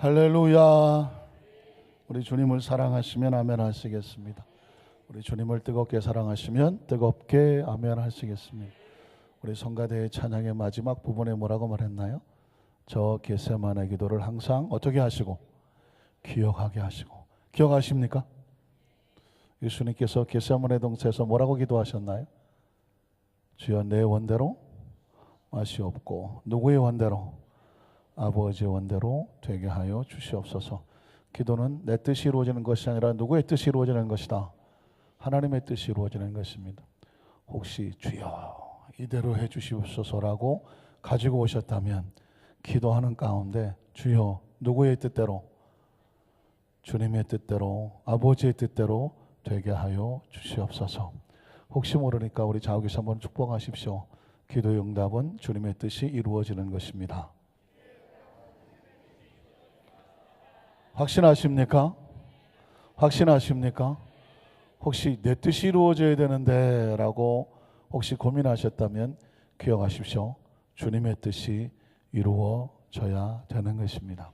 할렐루야. 우리 주님을 사랑하시면 아멘 하시겠습니다. 우리 주님을 뜨겁게 사랑하시면 뜨겁게 아멘 하시겠습니다. 우리 성가대의 찬양의 마지막 부분에 뭐라고 말했나요? 저 겟세마네 기도를 항상 어떻게 하시고 기억하게 하시고. 기억하십니까? 예수님께서 겟세마네 동산에서 뭐라고 기도하셨나요? 주여 내 원대로 마시옵고 누구의 원대로? 아버지의 원대로 되게 하여 주시옵소서. 기도는 내 뜻이 이루어지는 것이 아니라 누구의 뜻이 이루어지는 것이다. 하나님의 뜻이 이루어지는 것입니다. 혹시 주여 이대로 해 주시옵소서라고 가지고 오셨다면 기도하는 가운데 주여 누구의 뜻대로? 주님의 뜻대로 아버지의 뜻대로 되게 하여 주시옵소서. 혹시 모르니까 우리 자우기서 한번 축복하십시오. 기도의 응답은 주님의 뜻이 이루어지는 것입니다. 확신하십니까? 확신하십니까? 혹시 내 뜻이 이루어져야 되는데 라고 혹시 고민하셨다면 기억하십시오. 주님의 뜻이 이루어져야 되는 것입니다.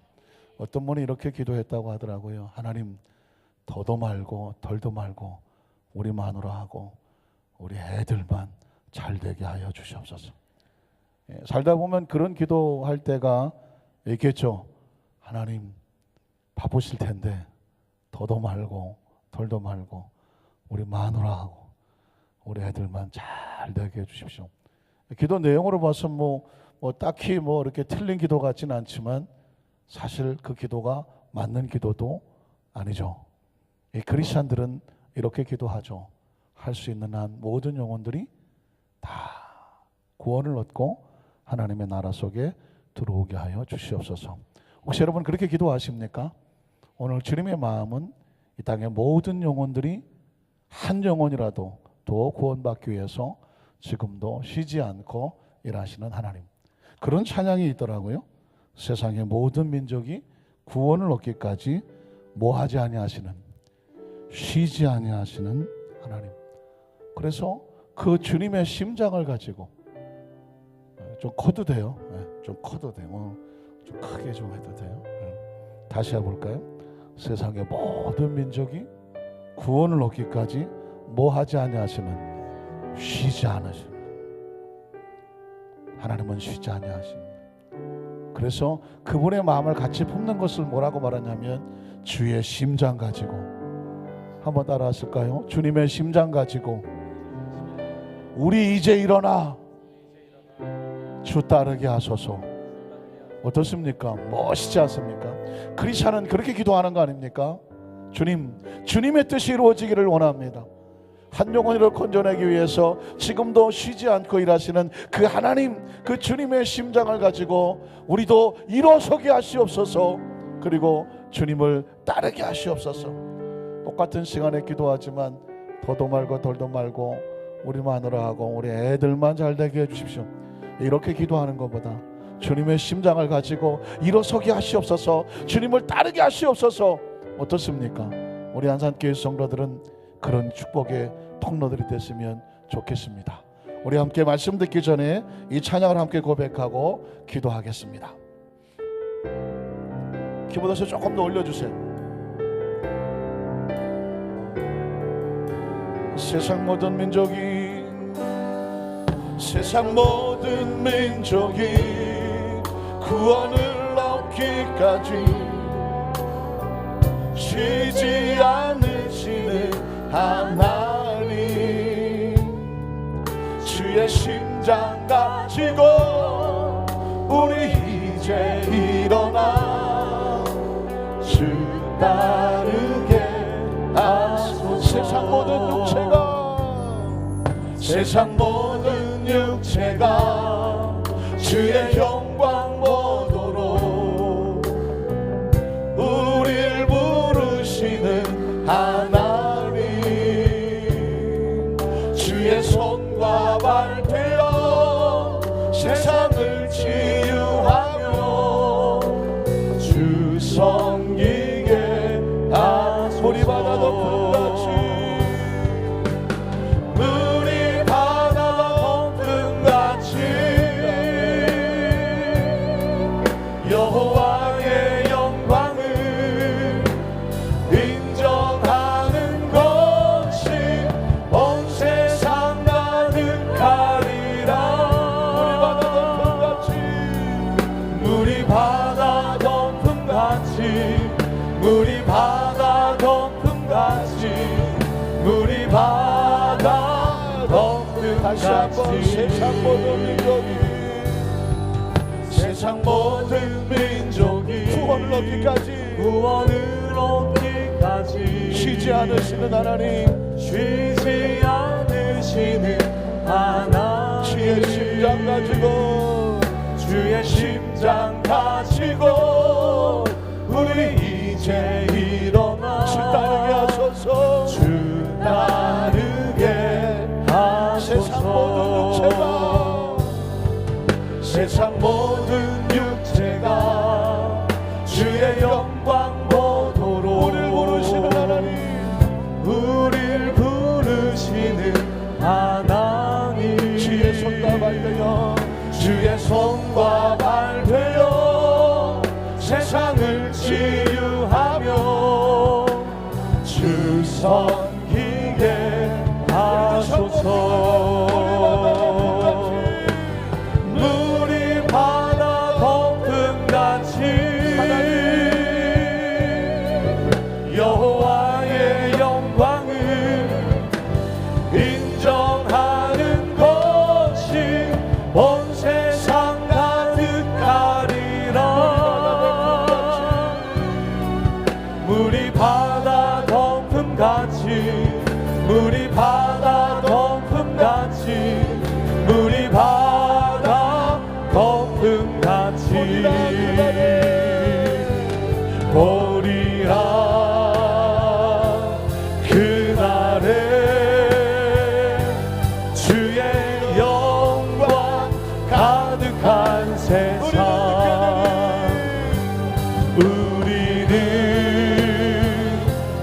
어떤 분이 이렇게 기도했다고 하더라고요. 하나님 더도 말고 덜도 말고 우리 마누라하고 우리 애들만 잘 되게 하여 주시옵소서. 살다 보면 그런 기도할 때가 있겠죠. 하나님 바쁘실 텐데 더도 말고 덜도 말고 우리 마누라하고 우리 애들만 잘 되게 해주십시오. 기도 내용으로 봐서 뭐 딱히 이렇게 틀린 기도 같지는 않지만 사실 그 기도가 맞는 기도도 아니죠. 이 크리스찬들은 이렇게 기도하죠. 할 수 있는 한 모든 영혼들이 다 구원을 얻고 하나님의 나라 속에 들어오게 하여 주시옵소서. 혹시 여러분 그렇게 기도하십니까? 오늘 주님의 마음은 이 땅의 모든 영혼들이 한 영혼이라도 더 구원받기 위해서 지금도 쉬지 않고 일하시는 하나님. 그런 찬양이 있더라고요. 세상의 모든 민족이 구원을 얻기까지 뭐하지 아니하시는, 쉬지 아니하시는 하나님. 그래서 그 주님의 심장을 가지고 좀 커도 돼요. 좀 커도 돼요. 좀 크게 좀 해도 돼요. 다시 해볼까요? 세상의 모든 민족이 구원을 얻기까지 뭐하지 아니하시는, 쉬지 않으시는 하나님은 쉬지 아니하십니다. 그래서 그분의 마음을 같이 품는 것을 뭐라고 말하냐면 주의 심장 가지고. 한번 따라 하실까요? 주님의 심장 가지고 우리 이제 일어나 주 따르게 하소서. 어떻습니까? 멋있지 않습니까? 크리스찬은 그렇게 기도하는 거 아닙니까? 주님의 뜻이 이루어지기를 원합니다. 한 영혼을 건져내기 위해서 지금도 쉬지 않고 일하시는 그 하나님, 그 주님의 심장을 가지고 우리도 일어서게 하시옵소서. 그리고 주님을 따르게 하시옵소서. 똑같은 시간에 기도하지만 더도 말고 덜도 말고 우리 마누라하고 우리 애들만 잘 되게 해주십시오. 이렇게 기도하는 것보다 주님의 심장을 가지고 일어서게 하시옵소서. 주님을 따르게 하시옵소서. 어떻습니까? 우리 안산교회 성도들은 그런 축복의 통로들이 됐으면 좋겠습니다. 우리 함께 말씀 듣기 전에 이 찬양을 함께 고백하고 기도하겠습니다. 키보드에서 조금 더 올려주세요. 세상 모든 민족이 구원을 얻기까지 쉬지 않으시는 하나님, 주의 심장 가지고 우리 이제 일어나 주 따르게 하소서. 세상 모든 육체가 주의 영광 보도록 우릴 부르시는 하나님, 주의 손과 발 되어 세상을 치유하며 주 섬기게 하소서. 우리 바다 덮은 같이 여호와의 영광 물이 바다 덮음같이 물이 바다 덮음같이 물이 바다 덮음같이 다시 한번 세상 모든 민족이 세상 모든 민족이 구원을 얻기까지 구원을 얻기까지 쉬지 않으시는 하나님 쉬지 않으시는 하나님 주의 심장 가지고 주의 심장 가지고 우리 이제 일어나 주 따르게 하소서 주 따르게 세상 모든 하소서 세상 모든 육체가 주의 영광 보도록 우리를 부르시는 하나님 우리를 부르시는 하나님 주의 손과 발되어 주의 손과 발되어 세상을 치유하며 주 섬기게 하소서 물이 바다 덮음같이 여호와의 영광을 인정하는 것이 온 세상 가득하리라 물이 바다 덮음같이 물이 바다 덮음같이 물이 바다 덮음같이 보리라 그날에 주의 영광 가득한 세상 우리는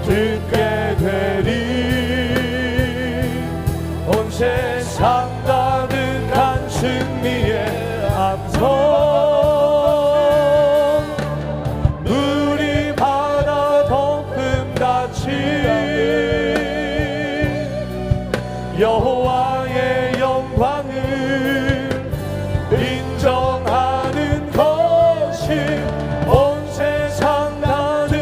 듣게 되리 온 세상 가득한 승리의 함성 물이 바다 덮음같이 여호와의 영광을 인정하는 것이 온 세상 가득하리라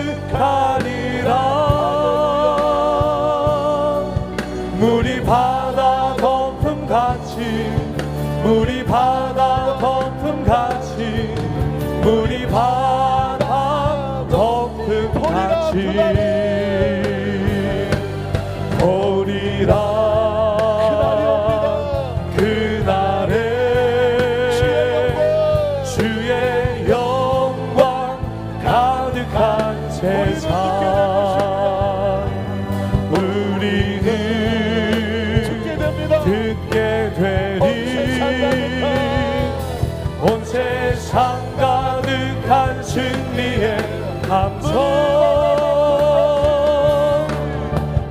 물이 바다 덮음같이 물이 바다 덮음같이 물이 바다 덮음같이 보리라 그날에 주의 영광 가득한 세상 우리는 듣게 되리 온 세상 가득한 승리의 함성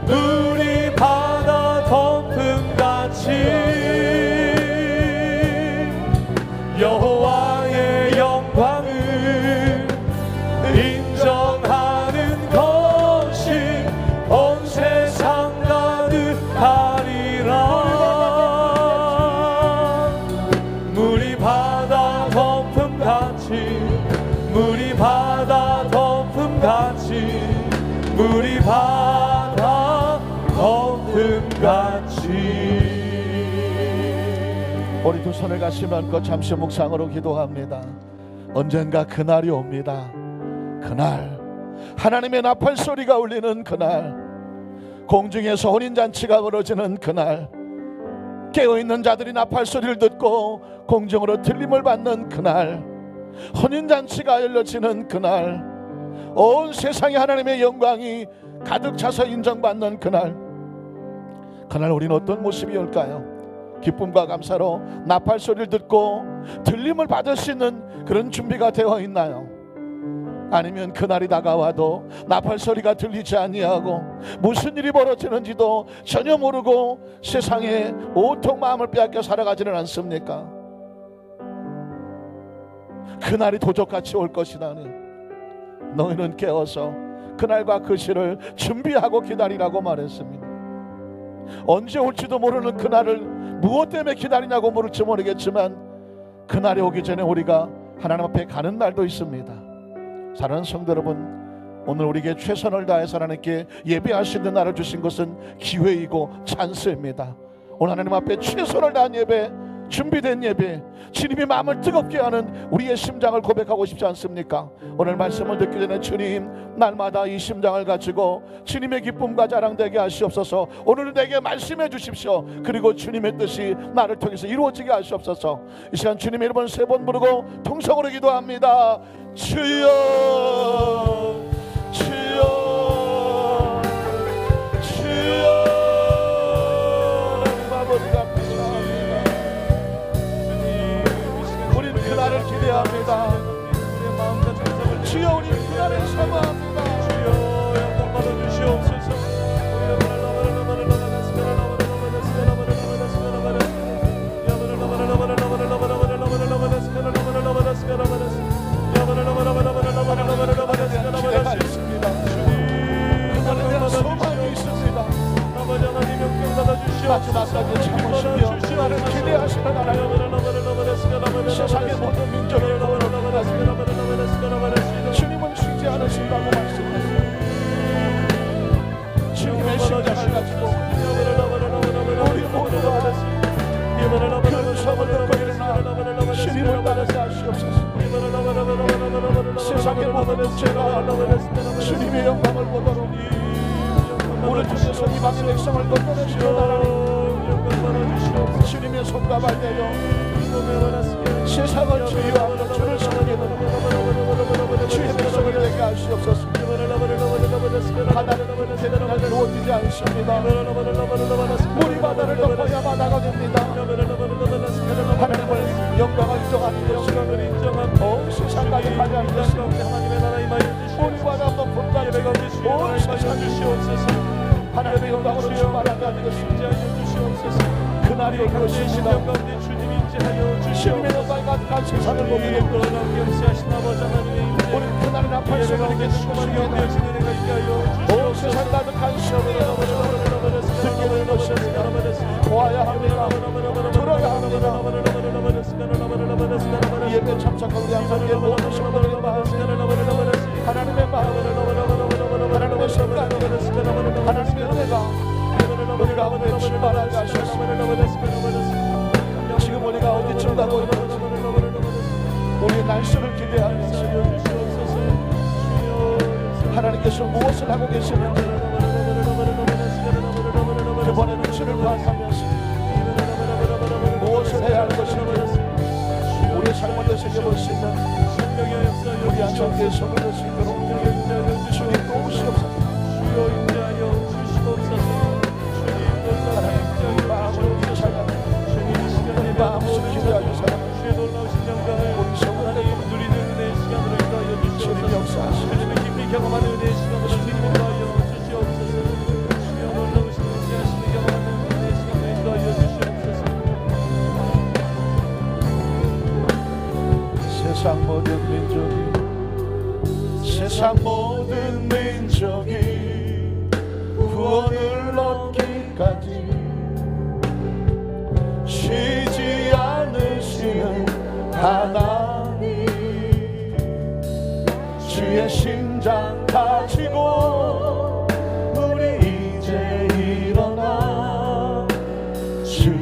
물이 바다 덮음같이 여호와의 영광을 인정하는 것이 온 세상 가득하리라 물이 바다 덮음같이 물이 바다 덮음같이 물이 바다 덮음같이 우리 두 손을 가슴에 얹고 잠시 묵상으로 기도합니다. 언젠가 그날이 옵니다. 그날 하나님의 나팔 소리가 울리는 그날 공중에서 혼인잔치가 벌어지는 그날 깨어있는 자들이 나팔 소리를 듣고 공중으로 들림을 받는 그날 혼인잔치가 열려지는 그날 온 세상에 하나님의 영광이 가득 차서 인정받는 그날 우리는 어떤 모습이 올까요? 기쁨과 감사로 나팔 소리를 듣고 들림을 받을 수 있는 그런 준비가 되어 있나요? 아니면 그날이 다가와도 나팔 소리가 들리지 아니하고 무슨 일이 벌어지는지도 전혀 모르고 세상에 온통 마음을 빼앗겨 살아가지는 않습니까? 그날이 도적같이 올 것이다니 너희는 깨어서 그날과 그 시를 준비하고 기다리라고 말했습니다. 언제 올지도 모르는 그날을 무엇 때문에 기다리냐고 물을지 모르겠지만 그날이 오기 전에 우리가 하나님 앞에 가는 날도 있습니다. 사랑하는 성도 여러분, 오늘 우리에게 최선을 다해서 하나님께 예배할 수 있는 날을 주신 것은 기회이고 찬스입니다. 오늘 하나님 앞에 최선을 다한 예배, 준비된 예배, 주님이 마음을 뜨겁게 하는 우리의 심장을 고백하고 싶지 않습니까? 오늘 말씀을 듣기 전에 주님, 날마다 이 심장을 가지고 주님의 기쁨과 자랑되게 하시옵소서. 오늘 내게 말씀해 주십시오. 그리고 주님의 뜻이 나를 통해서 이루어지게 하시옵소서. 이 시간 주님의 이름을 3번 부르고 통성으로 기도합니다. 주여, 주여, 주여. 하나님 아버지가 우리는 그날을 기대합니다. 주여, 우리 그날을 사모합니다. 주여 영광 받아주시옵소서. 소망이 있습니다. 마지막까지 참으시며 그날을 기대하시는 하나님, 세상의 모든 민족의 주님은 쉬지 않으신다고 말씀하셨습니다. 주님의 심장을 가지고 우리 모두가 큰 소음을 듣고 일어나 주님을 따르게 하시옵소서. 세상의 모든 문제가 주님의 영광을 보도록 오른쪽에서 이방의 백성을 건너내시는 하나님, 주님의 손과 발 대여 세상을 치유하며 주를 섬기는 주의 백성을 되게 하시옵소서. 바다는 대단하게 누워지지 않습니다. 물이 바다를 덮어야 바다가 됩니다. 하나님을 영광을 인정하는 것은 온 세상 가득하지 않겠습니다. 물이 바다 덮음같이 온 세상 주시옵소서. 하나님의 영광으로 충만하게 하는 것입니다. 그날이 올 것입니다. 주님의 영광이 가득한 세상을 보기에 우리 그날의 나팔 소리를 듣게 될 것입니다. 온 세상 가득한 시험을 듣게 될 것입니다. 보아야 합니다. 들어야 합니다. 이 예배 참석한 우리 한상의 모든 성도들의 마음, 하나님의 마음, 하나님의 생각, 하나님의 은혜가 우리 가운데 충만하게 하셨습니다. 지금 우리가 어디쯤 가고 있는지 우리의 날씨를 기대하면서 하나님께서 무엇을 하고 계시는지 그분의 눈치를 파악하면서 무엇을 해야 할 것인지 우리의 삶을 되새겨볼 수 있는 우리 한성교회 손을 들 수 있도록 주님 도우시옵소서. 하나님 마음으로 찬양하며 마음으로 기도하며 사랑하며 우리 성을 주님 역사하시옵소서. 깊이 경험하는 은혜의 시간을 주님 인도하여 주시옵소서. 주여 놀라우신 은혜하심을 경험하는 은혜의 시간을 인도하여 주시옵소서. 세상 모든 민족이 세상 모든 민족이 구원을 얻기까지 쉬지 않으시는 하나님, 주의 심장 가지고 우리 이제 일어나 주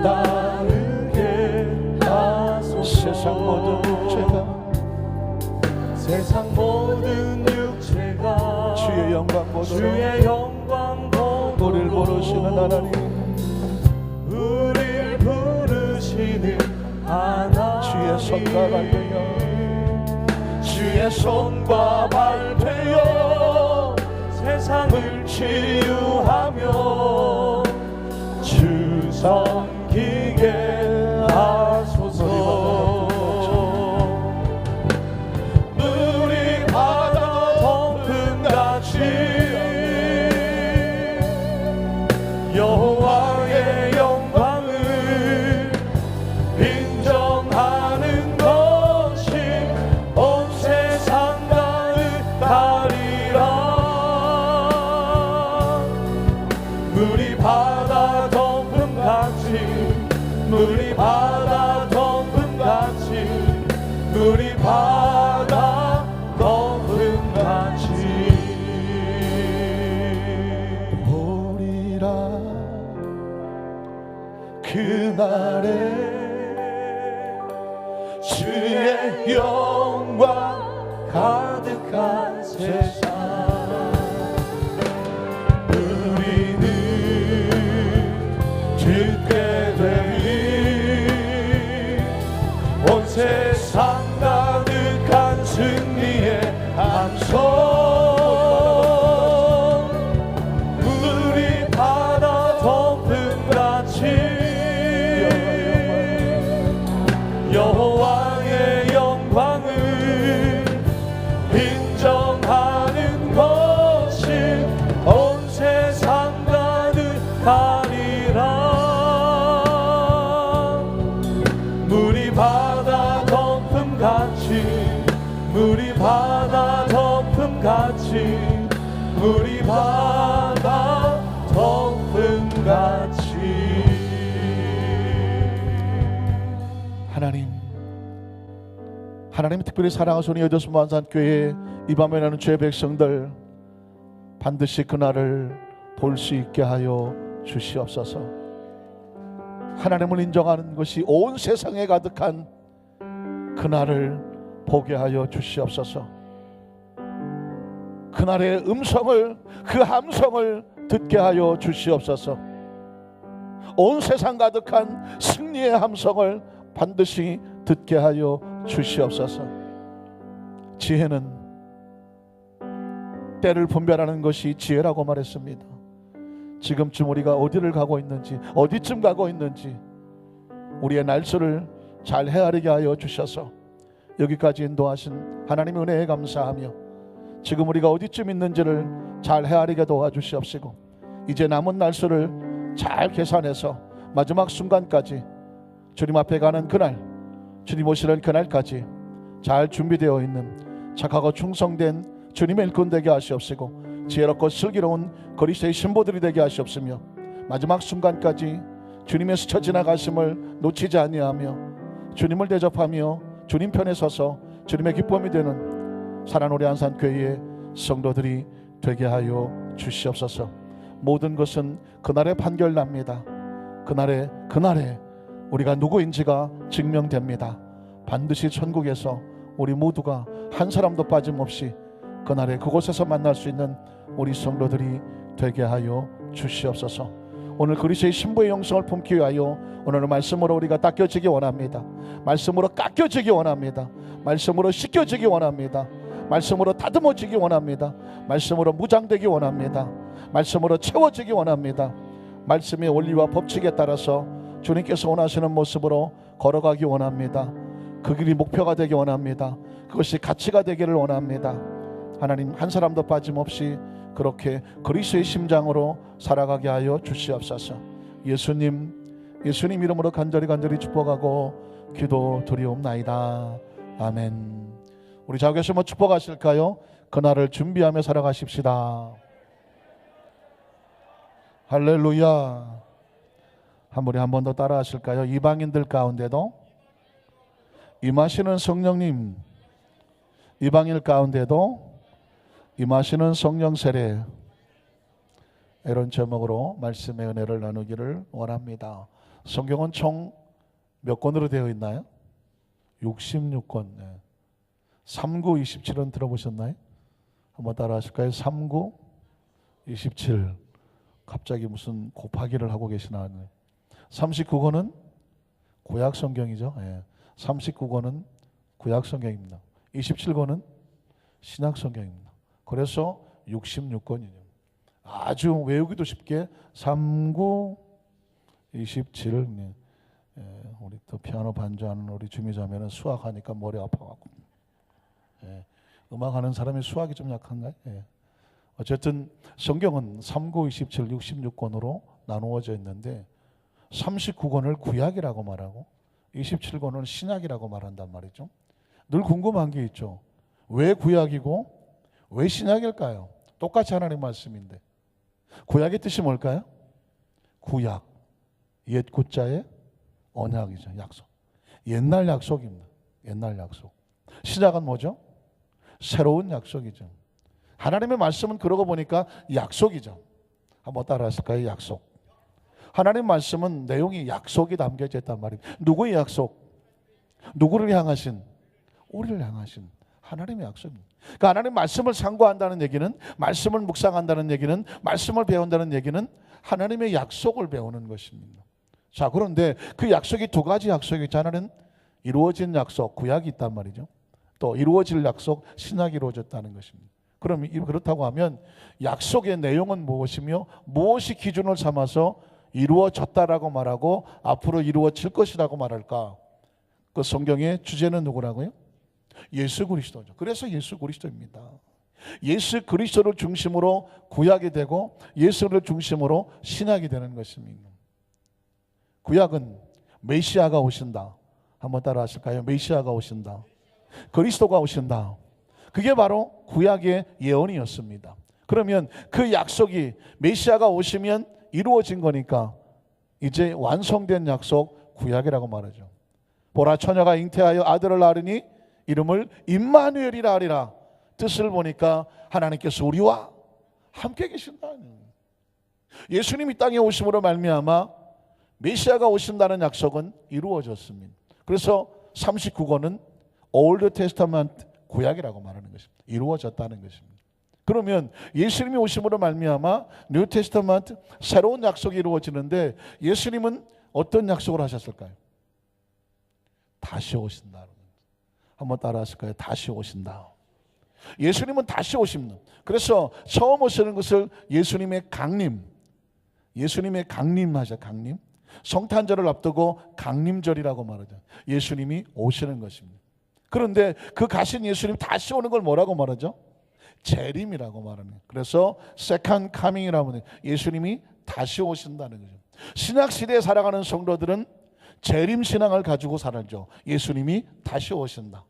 따르게 하소서. 세상 모든 육체가 주의 영광 보도록 우리를 부르시는 하나님, 우리를 부르시는 하나님, 주의 손과 발되여 주의 손과 발되어 세상을 치유하며 주 섬기게 하소서. 물이 바다 덮음같이 여호와의 영광을 인정하는 것이 온 세상 가득하리라. 물이 바다 덮음같이 바다 덮음 같이 보리라 그날에 주의 영광 가득한 세상 우리는 듣게 되리 온 세상 가득한 승리의 함성 우리 바다 덮음 같이 여호와의 영광을 인정하는 것이 온 세상 가득하리라 물이 바다 덮음 같이 물이 바다 덮음 같이 물이 바다 덮음 같이 하나님 특별히 사랑하시는 여도수 만산교회 이 밤에 나는 죄 백성들 반드시 그날을 볼 수 있게 하여 주시옵소서. 하나님을 인정하는 것이 온 세상에 가득한 그날을 보게 하여 주시옵소서. 그날의 음성을 그 함성을 듣게 하여 주시옵소서. 온 세상 가득한 승리의 함성을 반드시 듣게 하여 주시옵소서. 지혜는 때를 분별하는 것이 지혜라고 말했습니다. 지금쯤 우리가 어디를 가고 있는지 어디쯤 가고 있는지 우리의 날수를 잘 헤아리게 하여 주셔서 여기까지 인도하신 하나님의 은혜에 감사하며 지금 우리가 어디쯤 있는지를 잘 헤아리게 도와주시옵시고 이제 남은 날수를 잘 계산해서 마지막 순간까지 주님 앞에 가는 그날 주님 오시는 그날까지 잘 준비되어 있는 착하고 충성된 주님의 일꾼 되게 하시옵시고 지혜롭고 슬기로운 그리스도의 신보들이 되게 하시옵시며 마지막 순간까지 주님의 스쳐 지나가심을 놓치지 아니하며 주님을 대접하며 주님 편에 서서 주님의 기쁨이 되는 사랑우리 안산교회의 성도들이 되게 하여 주시옵소서. 모든 것은 그날에 판결납니다. 그날에 우리가 누구인지가 증명됩니다. 반드시 천국에서 우리 모두가 한 사람도 빠짐없이 그날에 그곳에서 만날 수 있는 우리 성도들이 되게 하여 주시옵소서. 오늘 그리스도의 신부의 영성을 품기 위하여 오늘 말씀으로 우리가 닦여지기 원합니다. 말씀으로 깎여지기 원합니다. 말씀으로 씻겨지기 원합니다. 말씀으로 다듬어지기 원합니다. 말씀으로 무장되기 원합니다. 말씀으로 채워지기 원합니다. 말씀의 원리와 법칙에 따라서 주님께서 원하시는 모습으로 걸어가기 원합니다. 그 길이 목표가 되기 원합니다. 그것이 가치가 되기를 원합니다. 하나님 한 사람도 빠짐없이 그렇게 그리스도의 심장으로 살아가게 하여 주시옵소서. 예수님 이름으로 간절히 축복하고 기도 드리옵나이다. 아멘. 우리 자교시 뭐 축복하실까요? 그날을 준비하며 살아가십시다. 할렐루야. 우리 한 번 더 따라 하실까요? 이방인들 가운데도 임하시는 성령님, 이방인 가운데도 임하시는 성령 세례, 이런 제목으로 말씀의 은혜를 나누기를 원합니다. 성경은 총 몇 권으로 되어 있나요? 66권. 39, 27은 들어보셨나요? 한번 따라 하실까요? 39, 27. 갑자기 무슨 곱하기를 하고 계시나. 39권은 구약 성경이죠. 39권은 구약 성경입니다. 27권은 신약 성경입니다. 그래서 66권이에요. 아주 외우기도 쉽게 39, 27. 우리 또 피아노 반주하는 우리 주미자매는 수학하니까 머리 아파갖고. 음악하는 사람이 수학이 좀 약한가요? 어쨌든 성경은 39, 27, 66권으로 나누어져 있는데 39권을 구약이라고 말하고 27권을 신약이라고 말한단 말이죠. 늘 궁금한 게 있죠. 왜 구약이고 왜 신약일까요? 똑같이 하나님 말씀인데. 구약의 뜻이 뭘까요? 구약, 옛 구자의 언약이죠. 약속. 옛날 약속입니다. 옛날 약속. 신약은 뭐죠? 새로운 약속이죠. 하나님의 말씀은 그러고 보니까 약속이죠. 한번 따라하실까요? 약속. 하나님 말씀은 내용이 약속이 담겨져 있단 말입니다. 누구의 약속? 누구를 향하신? 우리를 향하신 하나님의 약속입니다. 그러니까 하나님 말씀을 상고한다는 얘기는, 말씀을 묵상한다는 얘기는, 말씀을 배운다는 얘기는 하나님의 약속을 배우는 것입니다. 자, 그런데 그 약속이 두 가지 약속이 있죠. 하나는 이루어진 약속, 구약이 있단 말이죠. 또 이루어질 약속, 신약이 이루어졌다는 것입니다. 그럼 그렇다고 하면 약속의 내용은 무엇이며 무엇이 기준을 삼아서 이루어졌다라고 말하고 앞으로 이루어질 것이라고 말할까? 그 성경의 주제는 누구라고요? 예수 그리스도죠. 그래서 예수 그리스도입니다. 예수 그리스도를 중심으로 구약이 되고 예수를 중심으로 신약이 되는 것입니다. 구약은 메시아가 오신다. 한번 따라 하실까요? 메시아가 오신다. 그리스도가 오신다. 그게 바로 구약의 예언이었습니다. 그러면 그 약속이 메시아가 오시면 이루어진 거니까 이제 완성된 약속 구약이라고 말하죠. 보라 처녀가 잉태하여 아들을 낳으니 이름을 임마누엘이라 하리라. 뜻을 보니까 하나님께서 우리와 함께 계신다. 예수님이 땅에 오심으로 말미암아 메시아가 오신다는 약속은 이루어졌습니다. 그래서 39권은 올드 테스타먼트 구약이라고 말하는 것입니다. 이루어졌다는 것입니다. 그러면 예수님이 오심으로 말미암아 뉴 테스타먼트 새로운 약속이 이루어지는데 예수님은 어떤 약속을 하셨을까요? 다시 오신다. 한번 따라 하실까요? 다시 오신다. 예수님은 다시 오십니다. 그래서 처음 오시는 것을 예수님의 강림, 예수님의 강림하셔. 강림. 성탄절을 앞두고 강림절이라고 말하죠. 예수님이 오시는 것입니다. 그런데 그 가신 예수님 다시 오는 걸 뭐라고 말하죠? 재림이라고 말합니다. 그래서 세컨드 카밍이라고 하는 예수님이 다시 오신다는 거죠. 신약 시대에 살아가는 성도들은 재림 신앙을 가지고 살았죠. 예수님이 다시 오신다.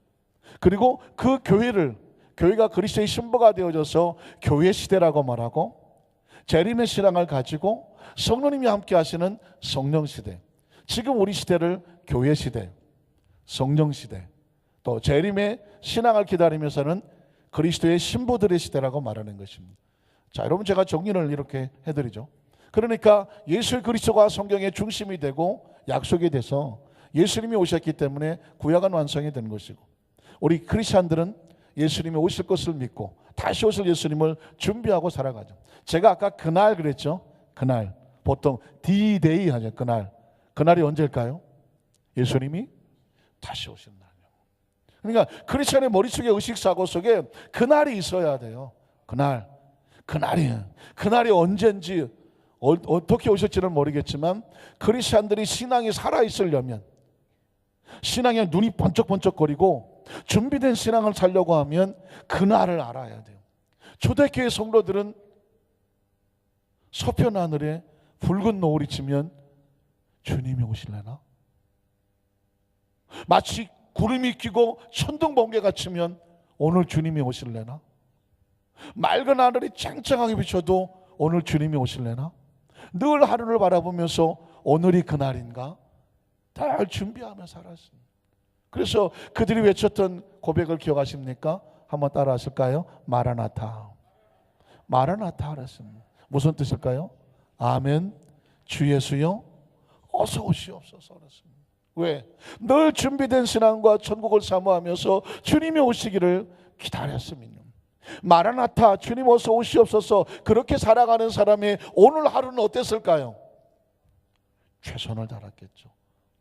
그리고 그 교회가 그리스도의 신부가 되어져서 교회 시대라고 말하고 재림의 신앙을 가지고 성령님이 함께 하시는 성령 시대. 지금 우리 시대를 교회 시대, 성령 시대, 또 재림의 신앙을 기다리면서는 그리스도의 신부들의 시대라고 말하는 것입니다. 자, 여러분 제가 정리를 이렇게 해드리죠. 그러니까 예수 그리스도가 성경의 중심이 되고 약속이 돼서 예수님이 오셨기 때문에 구약은 완성이 된 것이고 우리 크리스찬들은 예수님이 오실 것을 믿고 다시 오실 예수님을 준비하고 살아가죠. 제가 아까 그날 그랬죠. 그날 보통 D-Day 하죠. 그날이 언제일까요? 예수님이 다시 오신 날이요. 그러니까 크리스찬의 머릿속에 의식사고 속에 그날이 있어야 돼요. 그날이 언젠지 어떻게 오실지는 모르겠지만 크리스찬들이 신앙이 살아있으려면 신앙에 눈이 번쩍번쩍거리고 준비된 신앙을 살려고 하면 그날을 알아야 돼요. 초대교회 성도들은 서편 하늘에 붉은 노을이 치면 주님이 오실래나? 마치 구름이 끼고 천둥 번개가 치면 오늘 주님이 오실래나? 맑은 하늘이 쨍쨍하게 비춰도 오늘 주님이 오실래나? 늘 하루를 바라보면서 오늘이 그날인가? 다 준비하며 살았습니다. 그래서 그들이 외쳤던 고백을 기억하십니까? 한번 따라 하실까요? 마라나타. 마라나타 하랬습니다. 무슨 뜻일까요? 아멘, 주 예수여 어서 오시옵소서 하랬습니다. 왜? 늘 준비된 신앙과 천국을 사모하면서 주님이 오시기를 기다렸습니다. 마라나타, 주님 어서 오시옵소서. 그렇게 살아가는 사람의 오늘 하루는 어땠을까요? 최선을 다했겠죠.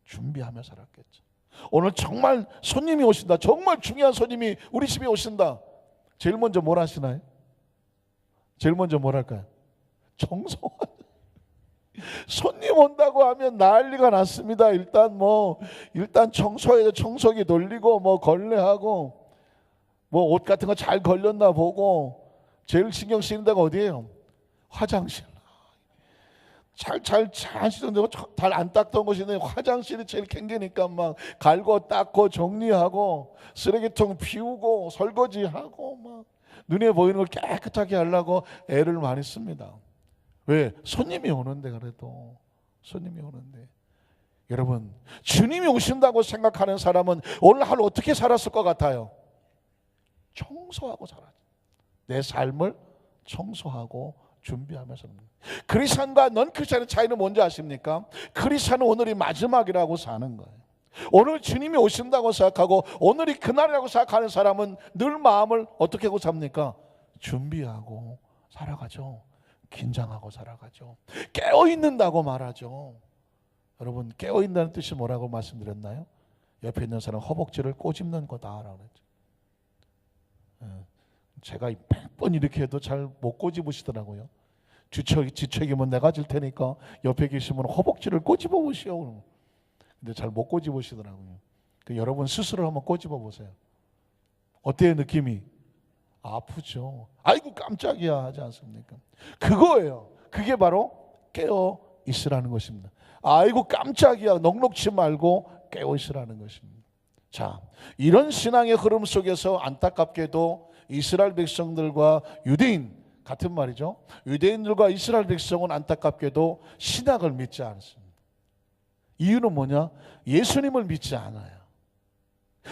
준비하며 살았겠죠. 오늘 정말 손님이 오신다. 정말 중요한 손님이 우리 집에 오신다. 제일 먼저 뭘 하시나요? 제일 먼저 뭘 할까요? 청소하는. 손님 온다고 하면 난리가 났습니다. 일단 청소해서 청소기 돌리고 걸레하고 옷 같은 거 잘 걸렸나 보고 제일 신경 쓰이는 데가 어디예요? 화장실. 잘 씻었는데 잘 안 닦던 곳인데 화장실이 제일 캥기니까 막 갈고 닦고 정리하고 쓰레기통 비우고 설거지하고 막 눈에 보이는 걸 깨끗하게 하려고 애를 많이 씁니다. 왜? 손님이 오는데. 그래도 손님이 오는데 여러분 주님이 오신다고 생각하는 사람은 오늘 하루 어떻게 살았을 것 같아요? 청소하고 살아야죠. 내 삶을 청소하고 준비하면서. 크리스찬과 넌 크리스찬의 차이는 뭔지 아십니까? 크리스찬은 오늘이 마지막이라고 사는 거예요. 오늘 주님이 오신다고 생각하고 오늘이 그날이라고 생각하는 사람은 늘 마음을 어떻게 하고 삽니까? 준비하고 살아가죠. 긴장하고 살아가죠. 깨어있는다고 말하죠. 여러분, 깨어있다는 뜻이 뭐라고 말씀드렸나요? 옆에 있는 사람 허벅지를 꼬집는 거다라고 그랬죠. 제가 100번 이렇게 해도 잘 못 꼬집으시더라고요. 지책이면 내가 질 테니까 옆에 계시면 허벅지를 꼬집어 보시오. 근데 잘 못 꼬집으시더라고요. 여러분 스스로 한번 꼬집어 보세요. 어때요, 느낌이? 아프죠. 아이고 깜짝이야 하지 않습니까? 그거예요. 그게 바로 깨어 있으라는 것입니다. 아이고 깜짝이야 넉넉지 말고 깨어 있으라는 것입니다. 자, 이런 신앙의 흐름 속에서 안타깝게도 이스라엘 백성들과 유대인 같은 말이죠. 유대인들과 이스라엘 백성은 안타깝게도 신학을 믿지 않습니다. 이유는 뭐냐? 예수님을 믿지 않아요.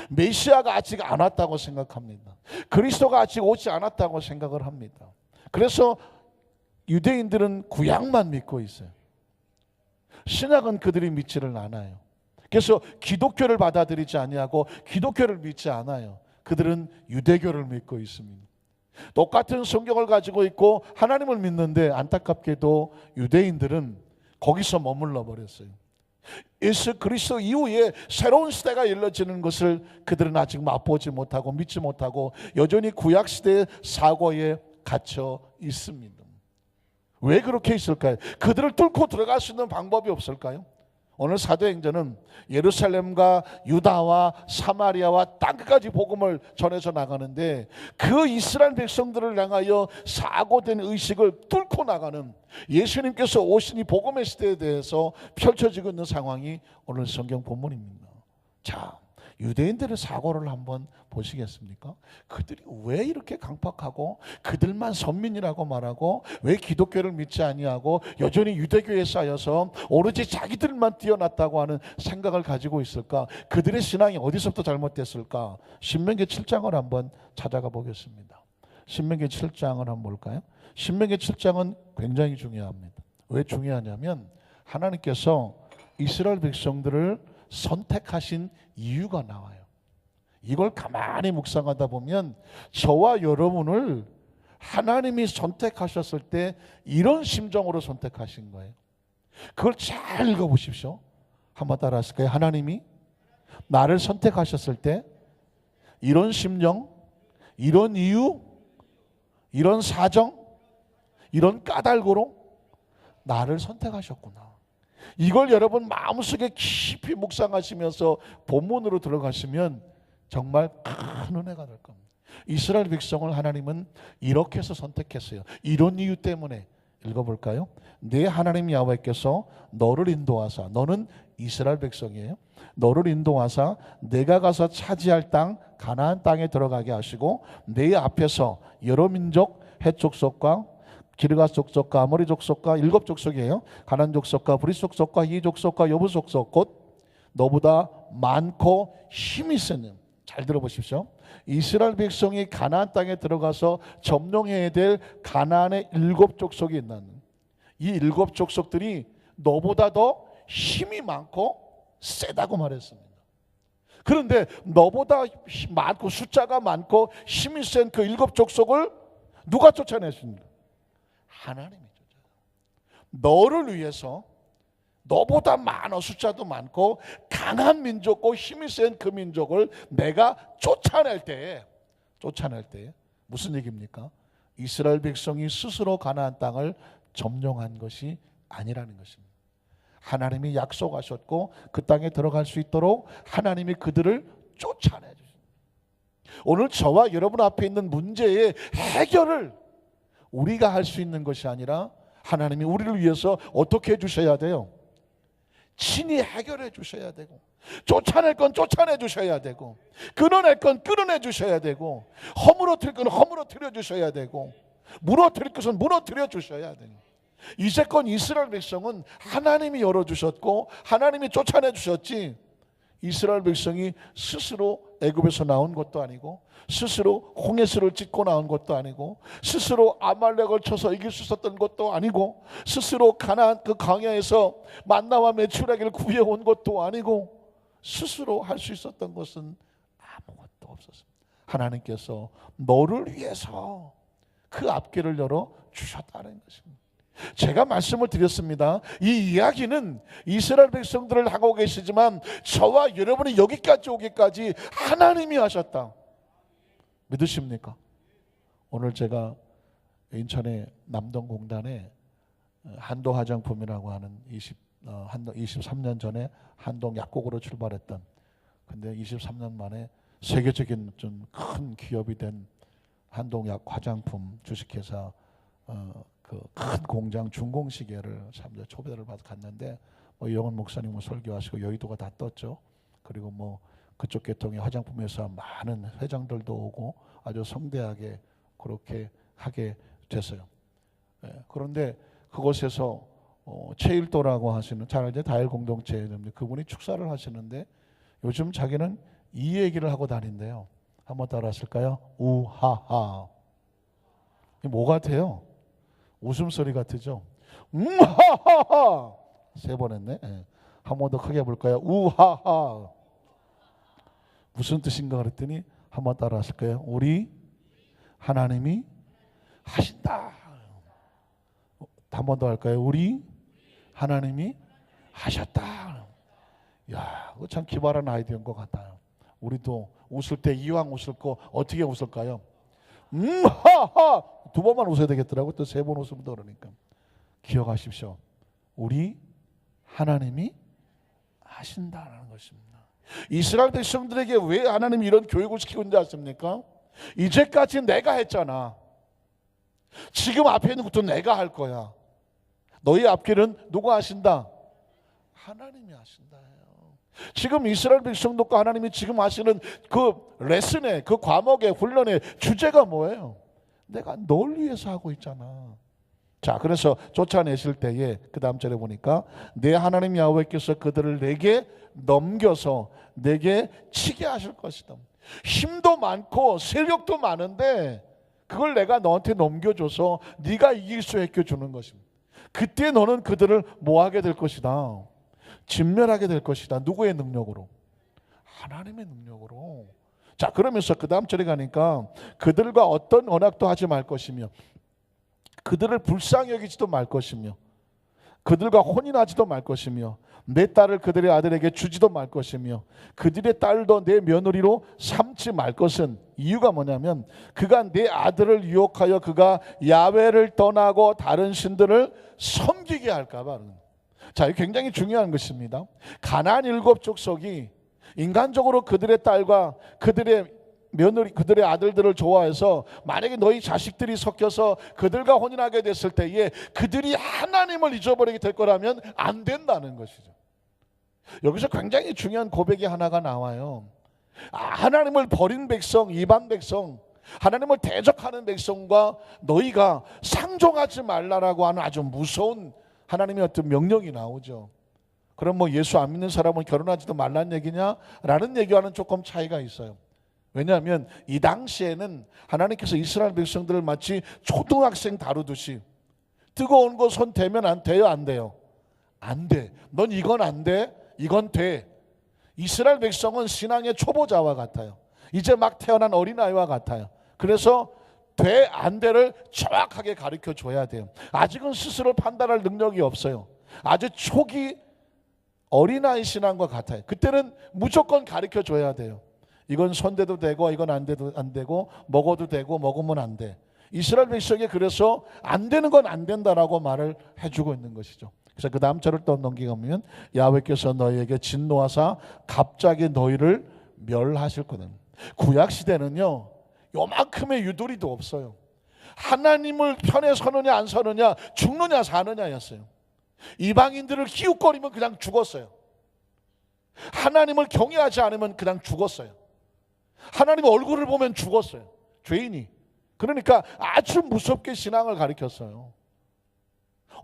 메시아가 아직 안 왔다고 생각합니다. 그리스도가 아직 오지 않았다고 생각을 합니다. 그래서 유대인들은 구약만 믿고 있어요. 신약은 그들이 믿지를 않아요. 그래서 기독교를 받아들이지 아니하고 기독교를 믿지 않아요. 그들은 유대교를 믿고 있습니다. 똑같은 성경을 가지고 있고 하나님을 믿는데 안타깝게도 유대인들은 거기서 머물러 버렸어요. 예수 그리스도 이후에 새로운 시대가 열려지는 것을 그들은 아직 맛보지 못하고 믿지 못하고 여전히 구약 시대의 사고에 갇혀 있습니다. 왜 그렇게 있을까요? 그들을 뚫고 들어갈 수 있는 방법이 없을까요? 오늘 사도행전은 예루살렘과 유다와 사마리아와 땅끝까지 복음을 전해서 나가는데 그 이스라엘 백성들을 향하여 사고된 의식을 뚫고 나가는 예수님께서 오신 이 복음의 시대에 대해서 펼쳐지고 있는 상황이 오늘 성경 본문입니다. 자, 유대인들의 사고를 한번 보시겠습니까? 그들이 왜 이렇게 강팍하고 그들만 선민이라고 말하고 왜 기독교를 믿지 아니하고 여전히 유대교에 쌓여서 오로지 자기들만 뛰어났다고 하는 생각을 가지고 있을까? 그들의 신앙이 어디서부터 잘못됐을까? 신명기 7장을 한번 찾아가 보겠습니다. 신명기 7장을 한번 볼까요? 신명기 7장은 굉장히 중요합니다. 왜 중요하냐면 하나님께서 이스라엘 백성들을 선택하신 이유가 나와요. 이걸 가만히 묵상하다 보면 저와 여러분을 하나님이 선택하셨을 때 이런 심정으로 선택하신 거예요. 그걸 잘 읽어보십시오. 한번 따라 하실까요? 하나님이 나를 선택하셨을 때 이런 심정, 이런 이유, 이런 사정, 이런 까닭으로 나를 선택하셨구나. 이걸 여러분 마음속에 깊이 묵상하시면서 본문으로 들어가시면 정말 큰 은혜가 될 겁니다. 이스라엘 백성을 하나님은 이렇게 해서 선택했어요. 이런 이유 때문에 읽어볼까요? 내 하나님 야훼께서 너를 인도하사, 너는 이스라엘 백성이에요. 너를 인도하사 내가 가서 차지할 땅 가나안 땅에 들어가게 하시고 내 앞에서 여러 민족 헷 족속과 기르가 족속과 아모리 족속과 7 족속이에요. 가나안 족속과 브릿 족속과 히 족속과 여부 족속 곧 너보다 많고 힘이 세는, 잘 들어보십시오. 이스라엘 백성이 가나안 땅에 들어가서 점령해야 될 가나안의 7 족속이 있는 이 7 족속들이 너보다 더 힘이 많고 세다고 말했습니다. 그런데 너보다 많고 숫자가 많고 힘이 센 그 7 족속을 누가 쫓아냈습니까? 하나님이 쫓아요. 너를 위해서 너보다 많은 숫자도 많고 강한 민족고 힘이 센 그 민족을 내가 쫓아낼 때에 무슨 얘기입니까? 이스라엘 백성이 스스로 가나안 땅을 점령한 것이 아니라는 것입니다. 하나님이 약속하셨고 그 땅에 들어갈 수 있도록 하나님이 그들을 쫓아내 주십니다. 오늘 저와 여러분 앞에 있는 문제의 해결을 우리가 할 수 있는 것이 아니라 하나님이 우리를 위해서 어떻게 해주셔야 돼요? 친히 해결해 주셔야 되고, 쫓아낼 건 쫓아내 주셔야 되고, 끊어낼 건 끊어내 주셔야 되고, 허물어뜨릴 건 허물어뜨려 주셔야 되고, 무너뜨릴 것은 무너뜨려 주셔야 돼요. 이제껏 이스라엘 백성은 하나님이 열어주셨고 하나님이 쫓아내 주셨지 이스라엘 백성이 스스로 애굽에서 나온 것도 아니고, 스스로 홍해수를 찢고 나온 것도 아니고, 스스로 아말렉을 쳐서 이길 수 있었던 것도 아니고, 스스로 가나안 그 광야에서 만나와 메추라기를 구해온 것도 아니고, 스스로 할 수 있었던 것은 아무것도 없었습니다. 하나님께서 너를 위해서 그 앞길을 열어 주셨다는 것입니다. 제가 말씀을 드렸습니다. 이 이야기는 이스라엘 백성들을 하고 계시지만 저와 여러분이 여기까지 오기까지 하나님이 하셨다. 믿으십니까? 오늘 제가 인천의 남동공단에 한도 화장품이라고 하는 23년 전에 한동 약국으로 출발했던, 근데 23년 만에 세계적인 좀 큰 기업이 된 한동 화장품 주식회사 그 큰 공장 준공식회를 참 초대를 받아 갔는데, 이영원 목사님 설교하시고 여의도가 다 떴죠. 그리고 그쪽 계통의 화장품 회사 많은 회장들도 오고 아주 성대하게 그렇게 하게 됐어요. 그런데 그곳에서 최일도라고 하시는, 잘 알죠? 다일 공동체, 그분이 축사를 하시는데 요즘 자기는 이 얘기를 하고 다닌대요. 한번 따라 하실까요? 우하하. 이게 뭐 같아요? 웃음소리 같으죠? 하하하. 3번 했네. 한 번 더 크게 해볼까요? 우하하. 무슨 뜻인가 그랬더니 한번 따라 하실까요? 우리 하나님이 하신다. 한 번 더 할까요? 우리 하나님이 하셨다. 야, 그거 참 기발한 아이디어인 것 같아요. 우리도 웃을 때 이왕 웃을 거 어떻게 웃을까요? 하하. 2번만 웃어야 되겠더라고. 또 3번 웃으면 더 그러니까. 기억하십시오. 우리 하나님이 하신다라는 것입니다. 이스라엘 백성들에게 왜 하나님이 이런 교육을 시키고 있는지 아십니까? 이제까지 내가 했잖아. 지금 앞에 있는 것도 내가 할 거야. 너희 앞길은 누가 하신다? 하나님이 하신다 해요. 지금 이스라엘 백성들과 하나님이 지금 하시는 그 레슨의, 그 과목의 훈련의 주제가 뭐예요? 내가 널 위해서 하고 있잖아. 자, 그래서 쫓아내실 때에 그 다음 절에 보니까 내 하나님 야훼께서 그들을 내게 넘겨서 내게 치게 하실 것이다. 힘도 많고 세력도 많은데 그걸 내가 너한테 넘겨줘서 네가 이길 수 있게 주는 것입니다. 그때 너는 그들을 뭐 하게 될 것이다? 진멸하게 될 것이다. 누구의 능력으로? 하나님의 능력으로. 자, 그러면서 그 다음 절에 가니까 그들과 어떤 언약도 하지 말 것이며 그들을 불쌍히 여기지도 말 것이며 그들과 혼인하지도 말 것이며 내 딸을 그들의 아들에게 주지도 말 것이며 그들의 딸도 내 며느리로 삼지 말 것은, 이유가 뭐냐면 그가 내 아들을 유혹하여 그가 야훼를 떠나고 다른 신들을 섬기게 할까 봐. 자, 이거 굉장히 중요한 것입니다. 가나안 7족속이 인간적으로 그들의 딸과 그들의 며느리, 그들의 아들들을 좋아해서 만약에 너희 자식들이 섞여서 그들과 혼인하게 됐을 때에 그들이 하나님을 잊어버리게 될 거라면 안 된다는 것이죠. 여기서 굉장히 중요한 고백이 하나가 나와요. 하나님을 버린 백성, 이방 백성, 하나님을 대적하는 백성과 너희가 상종하지 말라라고 하는 아주 무서운 하나님의 어떤 명령이 나오죠. 그럼 예수 안 믿는 사람은 결혼하지도 말라는 얘기냐? 라는 얘기와는 조금 차이가 있어요. 왜냐하면 이 당시에는 하나님께서 이스라엘 백성들을 마치 초등학생 다루듯이 뜨거운 거 손 대면 안 돼요? 안 돼요? 안 돼. 넌 이건 안 돼? 이건 돼. 이스라엘 백성은 신앙의 초보자와 같아요. 이제 막 태어난 어린아이와 같아요. 그래서 돼, 안 돼를 정확하게 가르쳐 줘야 돼요. 아직은 스스로 판단할 능력이 없어요. 아주 초기 어린아이 신앙과 같아요. 그때는 무조건 가르쳐 줘야 돼요. 이건 손대도 되고 이건 안 되고 먹어도 되고 먹으면 안 돼. 이스라엘 백성이 그래서 안 되는 건 안 된다라고 말을 해주고 있는 것이죠. 그래서 그 다음 절을 또 넘기면 야훼께서 너희에게 진노하사 갑자기 너희를 멸하실 거든. 구약 시대는요 요만큼의 유도리도 없어요. 하나님을 편에 서느냐 안 서느냐, 죽느냐 사느냐였어요. 이방인들을 기웃거리면 그냥 죽었어요. 하나님을 경외하지 않으면 그냥 죽었어요. 하나님 얼굴을 보면 죽었어요. 죄인이. 그러니까 아주 무섭게 신앙을 가르쳤어요.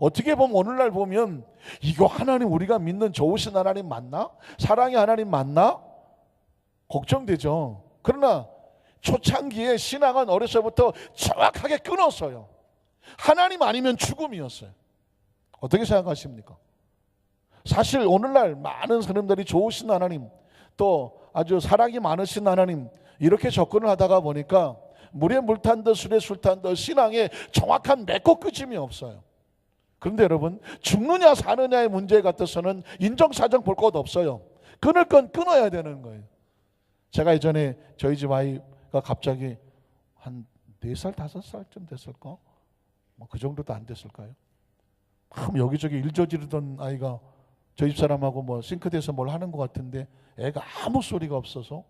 어떻게 보면 오늘날 보면 이거 하나님 우리가 믿는 좋으신 하나님 맞나? 사랑의 하나님 맞나? 걱정되죠. 그러나 초창기에 신앙은 어려서부터 정확하게 끊었어요. 하나님 아니면 죽음이었어요. 어떻게 생각하십니까? 사실 오늘날 많은 사람들이 좋으신 하나님, 또 아주 사랑이 많으신 하나님 이렇게 접근을 하다가 보니까 물에 물 탄 듯 술에 술 탄 듯 신앙에 정확한 맺고 끝임이 없어요. 그런데 여러분, 죽느냐 사느냐의 문제 같아서는 인정사정 볼 것 없어요. 끊을 건 끊어야 되는 거예요. 제가 예전에 저희 집 아이가 갑자기 한 4살, 5살쯤 됐을까? 뭐 그 정도도 안 됐을까요? 막 여기저기 일 저지르던 아이가 저희 집 사람하고 뭐 싱크대에서 뭘 하는 것 같은데 애가 아무 소리가 없어서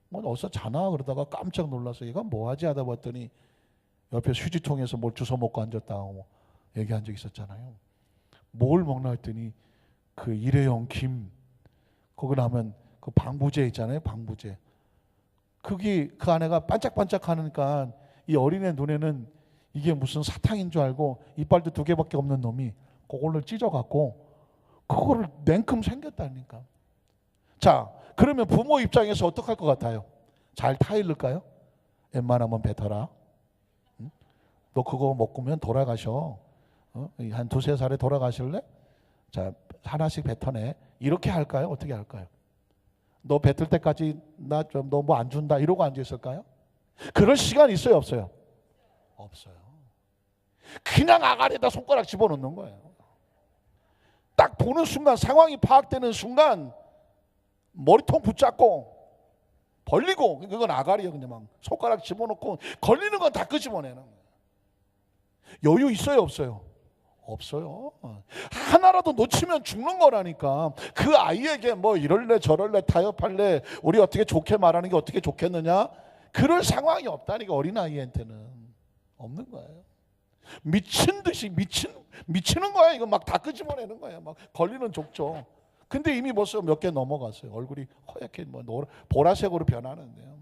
뭐 어디서 자나 그러다가 깜짝 놀라서 얘가 뭐하지 하다 봤더니 옆에 휴지통에서 뭘 주워 먹고 앉았다고 뭐 얘기한 적 있었잖아요. 뭘 먹나 했더니 그 일회용 김, 거기 나면 그 방부제 있잖아요. 방부제. 그게 그 안에가 반짝반짝 하니까 이 어린애 눈에는 이게 무슨 사탕인 줄 알고 이빨도 2개밖에 없는 놈이 그걸로 찢어갖고 그거를 냉큼 생겼다니까. 자, 그러면 부모 입장에서 어떡할 것 같아요? 잘 타일를까요? 웬만하면 뱉어라. 응? 너 그거 먹으면 돌아가셔. 한 2-3살에 돌아가실래? 자, 하나씩 뱉어내. 이렇게 할까요? 어떻게 할까요? 너 뱉을 때까지 나 좀 너 뭐 안 준다 이러고 앉아 있을까요? 그럴 시간 있어요, 없어요? 없어요. 그냥 아가리에다 손가락 집어넣는 거예요. 딱 보는 순간, 상황이 파악되는 순간 머리통 붙잡고 벌리고, 그건 아가리야. 그냥 막 손가락 집어넣고 걸리는 건 다 끄집어내는 거예요. 여유 있어요, 없어요? 없어요. 하나라도 놓치면 죽는 거라니까. 그 아이에게 뭐 이럴래 저럴래 타협할래 우리 어떻게 좋게 말하는 게 어떻게 좋겠느냐, 그럴 상황이 없다니까. 어린아이한테는 없는 거예요. 미친 듯이 미치는 거야. 이거 막 다 끄집어내는 거야. 막 걸리는 족죠. 근데 이미 벌써 몇 개 넘어갔어요. 얼굴이 허옇게 뭐 보라색으로 변하는데요.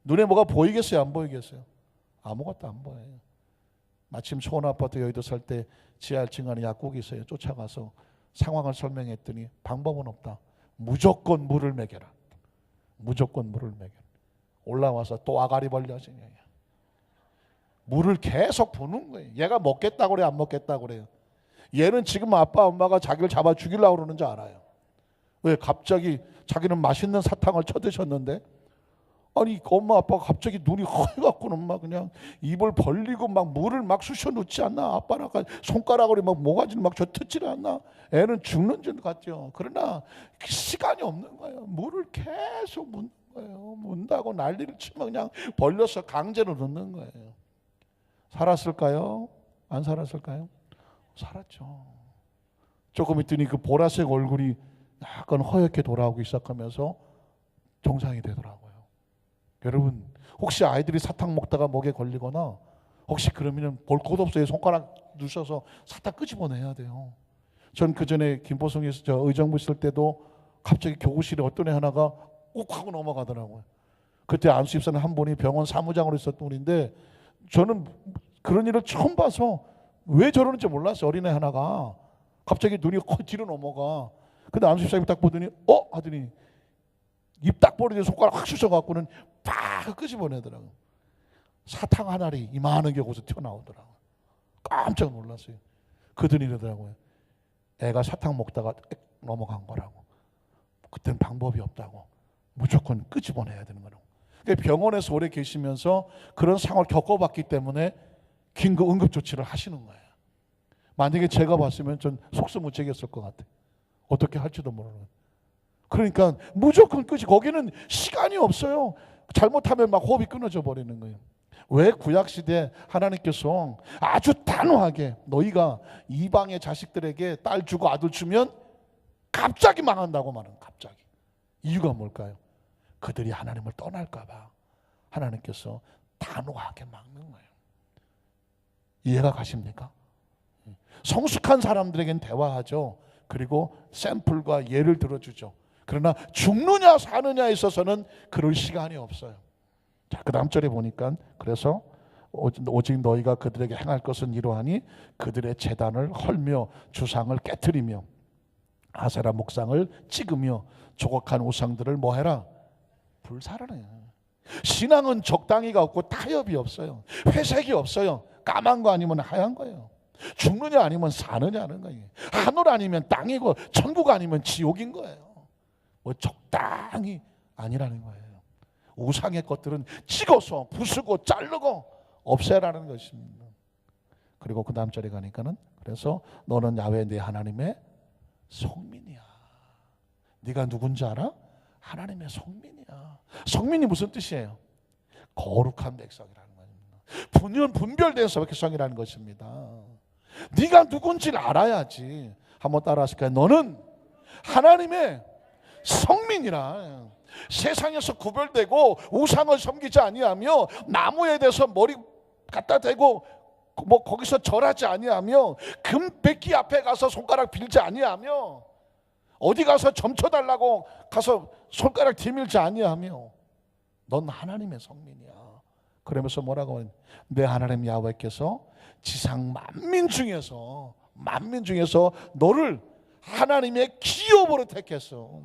눈에 뭐가 보이겠어요, 안 보이겠어요? 아무것도 안 보여요. 마침 좋은 아파트 여의도 살 때 지하 1층 안에 약국이 있어요. 쫓아가서 상황을 설명했더니 방법은 없다. 무조건 물을 먹여라. 무조건 물을 먹여라. 올라와서 또 아가리 벌려지냐. 물을 계속 부는 거예요. 얘가 먹겠다고 그래요, 안 먹겠다고 그래요? 얘는 지금 아빠 엄마가 자기를 잡아 죽이려고 그러는 줄 알아요. 왜? 갑자기 자기는 맛있는 사탕을 쳐드셨는데 아니 엄마 아빠가 갑자기 눈이 허해갖고는 막 그냥 입을 벌리고 막 물을 막 쑤셔 넣지 않나? 아빠랑 손가락으로 막 모가지를 막 젖트질 않나? 애는 죽는 줄 같죠. 그러나 시간이 없는 거예요. 물을 계속 묻는 거예요. 문다고 난리를 치면 그냥 벌려서 강제로 넣는 거예요. 살았을까요? 안 살았을까요? 살았죠. 조금 있더니 그 보라색 얼굴이 약간 허옇게 돌아오기 시작하면서 정상이 되더라고요. 여러분, 혹시 아이들이 사탕 먹다가 목에 걸리거나 혹시 그러면 볼 곳 없어요. 손가락 누셔서 사탕 끄집어내야 돼요. 전 그전에 김포성에서 저 의정부 있을 때도 갑자기 교구실에 어떤 애 하나가 욱 하고 넘어가더라고요. 그때 안수 집사는 한 분이 병원 사무장으로 있었던 분인데 저는 그런 일을 처음 봐서 왜 저러는지 몰랐어요. 어린애 하나가 갑자기 눈이 뒤로 넘어가. 근데 안수 집사님이 딱 보더니 하더니 입 딱 벌리더니 손가락 확 쑤셔갖고는 팍 끄집어내더라고요. 사탕 한 알이 이만한 게 거기서 튀어나오더라고요. 깜짝 놀랐어요. 그들이 이러더라고요. 애가 사탕 먹다가 넘어간 거라고. 그때는 방법이 없다고. 무조건 끄집어내야 되는 거라고. 그러니까 병원에서 오래 계시면서 그런 상황을 겪어봤기 때문에 긴급 응급조치를 하시는 거예요. 만약에 제가 봤으면 전 속수무책이었을 것 같아요. 어떻게 할지도 모르는. 그러니까 무조건 끄지. 거기는 시간이 없어요. 잘못하면 막 호흡이 끊어져 버리는 거예요. 왜 구약시대 하나님께서 아주 단호하게 너희가 이방의 자식들에게 딸 주고 아들 주면 갑자기 망한다고 말하는. 갑자기. 이유가 뭘까요? 그들이 하나님을 떠날까 봐 하나님께서 단호하게 막는 거예요. 이해가 가십니까? 성숙한 사람들에겐 대화하죠. 그리고 샘플과 예를 들어주죠. 그러나 죽느냐 사느냐에 있어서는 그럴 시간이 없어요. 자, 그 다음 절에 보니까 그래서 오직 너희가 그들에게 행할 것은 이러하니 그들의 제단을 헐며 주상을 깨트리며 아세라 목상을 찍으며 조각한 우상들을 뭐해라? 불살라내. 신앙은 적당히가 없고 타협이 없어요. 회색이 없어요. 까만 거 아니면 하얀 거예요. 죽느냐 아니면 사느냐는 거예요. 하늘 아니면 땅이고 천국 아니면 지옥인 거예요. 뭐 적당히 아니라는 거예요. 우상의 것들은 찍어서 부수고 자르고 없애라는 것입니다. 그리고 그 다음 절에 가니까는 그래서 너는 야훼 네 하나님의 성민이야. 네가 누군지 알아? 하나님의 성민이야. 성민이 무슨 뜻이에요? 거룩한 백성이라는 겁니다. 분별된 백성이라는 것입니다. 네가 누군지를 알아야지. 한번 따라하실까요? 너는 하나님의 성민이라. 세상에서 구별되고 우상을 섬기지 아니하며 나무에 대해서 머리 갖다 대고 뭐 거기서 절하지 아니하며 금백기 앞에 가서 손가락 빌지 아니하며 어디 가서 점쳐달라고 가서 손가락 디밀지 아니하며 넌 하나님의 성민이야. 그러면서 뭐라고 하냐? 내 하나님 야훼께서 지상 만민 중에서 너를 하나님의 기업으로 택했어.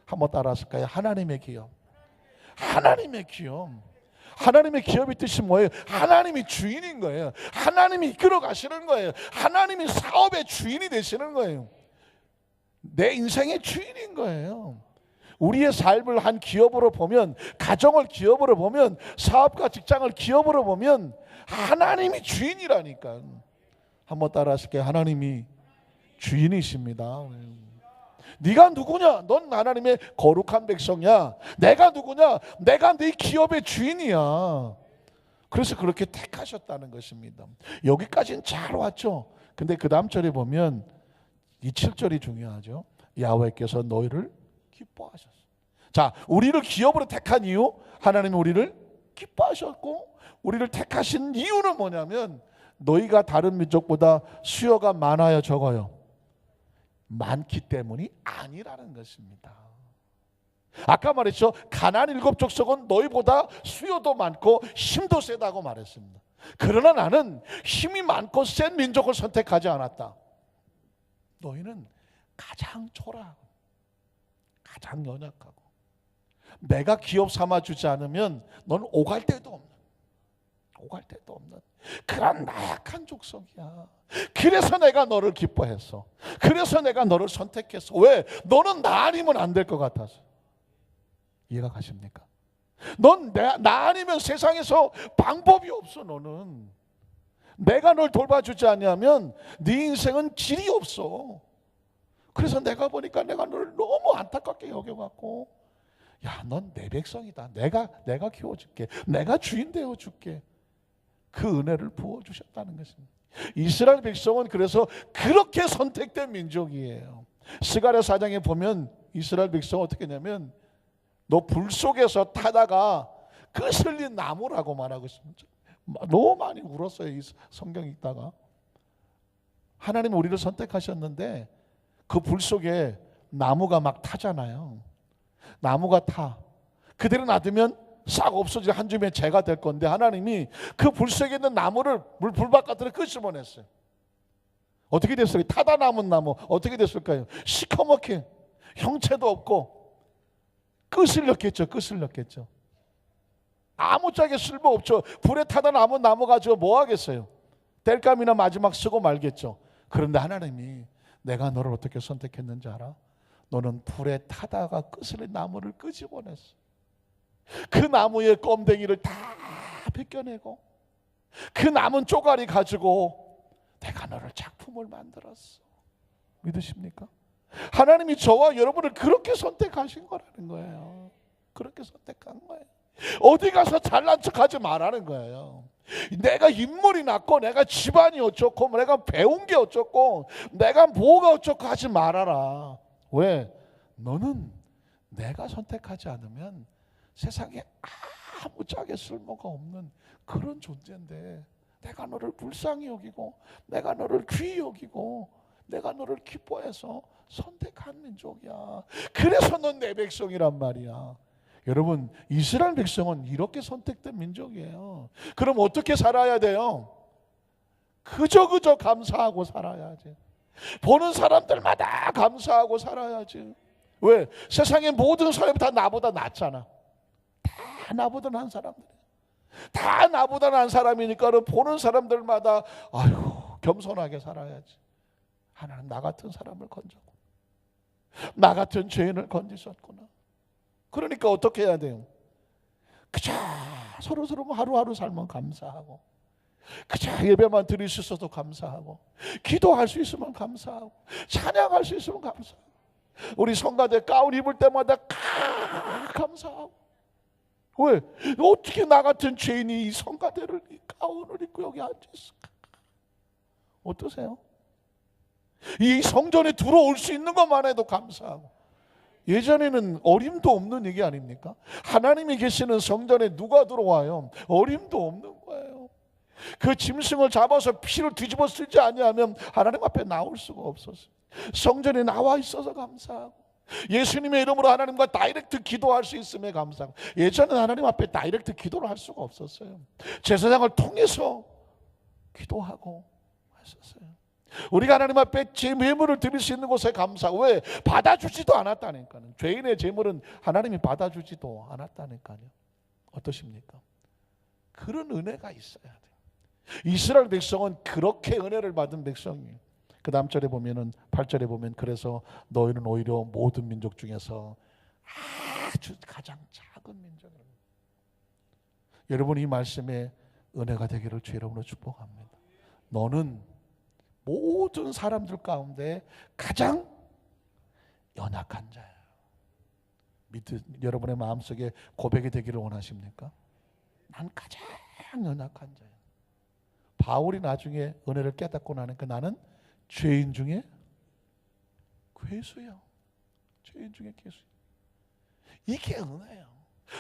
한번 따라하실까요? 하나님의 기업. 하나님의 기업. 하나님의 기업의 뜻이 뭐예요? 하나님이 주인인 거예요. 하나님이 이끌어 가시는 거예요. 하나님이 사업의 주인이 되시는 거예요. 내 인생의 주인인 거예요. 우리의 삶을 한 기업으로 보면, 가정을 기업으로 보면, 사업과 직장을 기업으로 보면 하나님이 주인이라니까. 한번 따라하실게요. 하나님이 주인이십니다. 네가 누구냐? 넌 하나님의 거룩한 백성이야. 내가 누구냐? 내가 네 기업의 주인이야. 그래서 그렇게 택하셨다는 것입니다. 여기까지는 잘 왔죠. 근데 그 다음 절에 보면 이 7절이 중요하죠. 야훼께서 너희를 기뻐하셨어. 자, 우리를 기업으로 택한 이유, 하나님이 우리를 기뻐하셨고, 우리를 택하신 이유는 뭐냐면 너희가 다른 민족보다 수요가 많아요, 적어요? 많기 때문이 아니라는 것입니다. 아까 말했죠. 가나안 7족속은 너희보다 수요도 많고 힘도 세다고 말했습니다. 그러나 나는 힘이 많고 센 민족을 선택하지 않았다. 너희는 가장 초라하고 가장 연약하고 내가 기업 삼아주지 않으면 넌 오갈 데도 없는 그런 나약한 족속이야. 그래서 내가 너를 기뻐했어. 그래서 내가 너를 선택했어. 왜? 너는 나 아니면 안 될 것 같아서. 이해가 가십니까? 넌 나 아니면 세상에서 방법이 없어. 너는 내가 널 돌봐주지 않으면 네 인생은 질이 없어. 그래서 내가 보니까 내가 너를 너무 안타깝게 여겨갖고, 야, 넌 내 백성이다. 내가 키워줄게. 내가 주인 되어줄게. 그 은혜를 부어주셨다는 것입니다. 이스라엘 백성은 그래서 그렇게 선택된 민족이에요. 스가랴 4장에 보면 이스라엘 백성은 어떻게 했냐면, 너 불 속에서 타다가 거슬린 나무라고 말하고 있습니다. 너무 많이 울었어요. 이 성경 읽다가. 하나님 우리를 선택하셨는데 그 불 속에 나무가 막 타잖아요. 나무가 타. 그대로 놔두면 싹 없어질 한 줌의 재가 될 건데, 하나님이 그 불 속에 있는 나무를 불 바깥으로 끄집어냈어요. 어떻게 됐어요? 타다 남은 나무 어떻게 됐을까요? 시커멓게 형체도 없고 끄슬렸겠죠. 아무짝에 쓸모없죠. 불에 타다 남은 나무 가지고 뭐 하겠어요? 땔감이나 마지막 쓰고 말겠죠. 그런데 하나님이 내가 너를 어떻게 선택했는지 알아? 너는 불에 타다가 끄슬린 나무를 끄집어냈어. 그 나무의 껌댕이를 다 벗겨내고 그 남은 쪼가리 가지고 내가 너를 작품을 만들었어. 믿으십니까? 하나님이 저와 여러분을 그렇게 선택하신 거라는 거예요. 그렇게 선택한 거예요. 어디 가서 잘난 척하지 말라는 거예요. 내가 인물이 낮고 내가 집안이 어쩌고 내가 배운 게 어쩌고 내가 뭐가 어쩌고 하지 말아라. 왜? 너는 내가 선택하지 않으면 세상에 아무짝에 쓸모가 없는 그런 존재인데, 내가 너를 불쌍히 여기고 내가 너를 귀히 여기고 내가 너를 기뻐해서 선택한 민족이야. 그래서 넌 내 백성이란 말이야. 여러분, 이스라엘 백성은 이렇게 선택된 민족이에요. 그럼 어떻게 살아야 돼요? 그저 감사하고 살아야지. 보는 사람들마다 감사하고 살아야지. 왜? 세상의 모든 사람이 다 나보다 낫잖아. 다 나보다 난 사람들. 다 나보다 난 사람이니까 보는 사람들마다 아유, 겸손하게 살아야지. 하나님 나 같은 사람을 건졌고 나 같은 죄인을 건지셨구나. 그러니까 어떻게 해야 돼요? 그저 서로 하루하루 살면 감사하고, 그저 예배만 드릴 수 있어도 감사하고, 기도할 수 있으면 감사하고, 찬양할 수 있으면 감사하고, 우리 성가대 가운 입을 때마다 감사하고. 왜? 어떻게 나 같은 죄인이 이 성가대를, 이 가운을 입고 여기 앉아있을까? 어떠세요? 이 성전에 들어올 수 있는 것만 해도 감사하고. 예전에는 어림도 없는 얘기 아닙니까? 하나님이 계시는 성전에 누가 들어와요? 어림도 없는 거예요. 그 짐승을 잡아서 피를 뒤집어 쓰지 아니하면 하나님 앞에 나올 수가 없었어요. 성전에 나와 있어서 감사하고, 예수님의 이름으로 하나님과 다이렉트 기도할 수 있음에 감사하고. 예전에는 하나님 앞에 다이렉트 기도를 할 수가 없었어요. 제사장을 통해서 기도하고 했었어요. 우리가 하나님 앞에 제물을 드릴 수 있는 곳에 감사하고. 왜? 받아주지도 않았다니까요. 죄인의 제물은 하나님이 받아주지도 않았다니까요. 어떠십니까? 그런 은혜가 있어야 돼요. 이스라엘 백성은 그렇게 은혜를 받은 백성이에요. 그 다음 절에 보면은 8절에 보면 그래서 너희는 오히려 모든 민족 중에서 아주 가장 작은 민족이라고. 여러분, 이 말씀에 은혜가 되기를 주 이름으로 축복합니다. 너는 모든 사람들 가운데 가장 연약한 자예요. 여러분의 마음속에 고백이 되기를 원하십니까? 난 가장 연약한 자예요. 바울이 나중에 은혜를 깨닫고 나니까 나는 죄인 중에 괴수예요. 죄인 중에 괴수. 이게 은혜예요.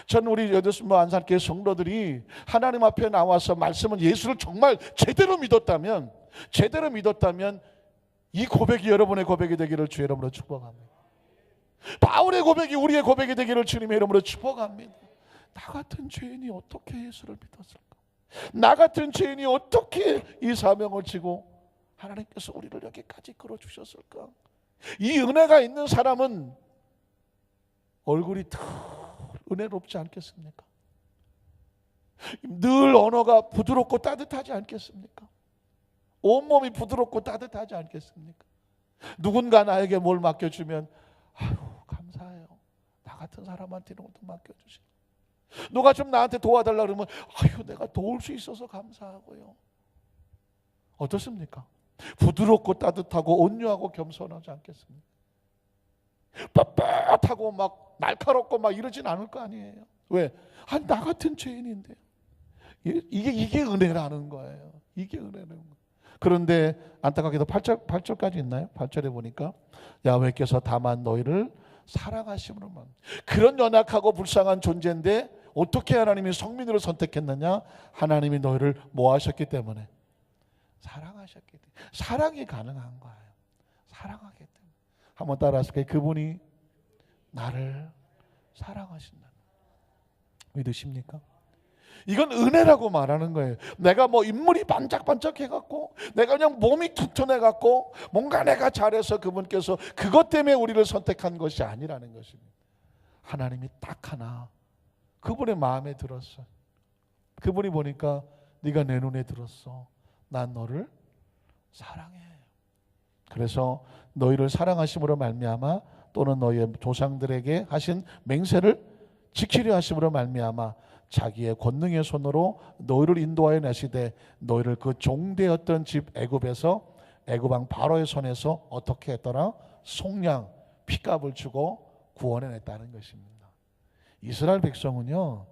전 우리 여덟신부 안산교회 성도들이 하나님 앞에 나와서 말씀은 예수를 정말 제대로 믿었다면 이 고백이 여러분의 고백이 되기를 주의 이름으로 축복합니다. 바울의 고백이 우리의 고백이 되기를 주님의 이름으로 축복합니다. 나 같은 죄인이 어떻게 예수를 믿었을까? 나 같은 죄인이 어떻게 이 사명을 지고 하나님께서 우리를 여기까지 끌어주셨을까? 이 은혜가 있는 사람은 얼굴이 더 은혜롭지 않겠습니까? 늘 언어가 부드럽고 따뜻하지 않겠습니까? 온몸이 부드럽고 따뜻하지 않겠습니까? 누군가 나에게 뭘 맡겨주면 아유 감사해요. 나 같은 사람한테 이런 것도 맡겨주시고, 누가 좀 나한테 도와달라 그러면 아유 내가 도울 수 있어서 감사하고요. 어떻습니까? 부드럽고 따뜻하고 온유하고 겸손하지 않겠습니까? 뻣뻣하고 막 날카롭고 막 이러진 않을 거 아니에요. 왜? 아니 나 같은 죄인인데. 이게 은혜라는 거예요. 이게 은혜라는 거예요. 그런데 안타깝게도 8절까지 있나요? 8절에 보니까 야훼께서 다만 너희를 사랑하심으로만. 그런 연약하고 불쌍한 존재인데 어떻게 하나님이 성민으로 선택했느냐? 하나님이 너희를 뭐 하셨기 때문에? 사랑하셨기 때문에. 사랑이 가능한 거예요. 사랑하기 때문에. 한번 따라하실까요? 그분이 나를 사랑하신다. 믿으십니까? 이건 은혜라고 말하는 거예요. 내가 뭐 인물이 반짝반짝 해갖고, 내가 그냥 몸이 튼튼해갖고, 뭔가 내가 잘해서 그분께서 그것 때문에 우리를 선택한 것이 아니라는 것입니다. 하나님이 딱 하나 그분의 마음에 들었어. 그분이 보니까 네가 내 눈에 들었어. 난 너를 사랑해. 그래서 너희를 사랑하심으로 말미암아, 또는 너희의 조상들에게 하신 맹세를 지키려 하심으로 말미암아 자기의 권능의 손으로 너희를 인도하여 내시되 너희를 그 종되었던 집 애굽에서, 애굽 왕 바로의 손에서 어떻게 했더라? 속량 피값을 주고 구원해냈다는 것입니다. 이스라엘 백성은요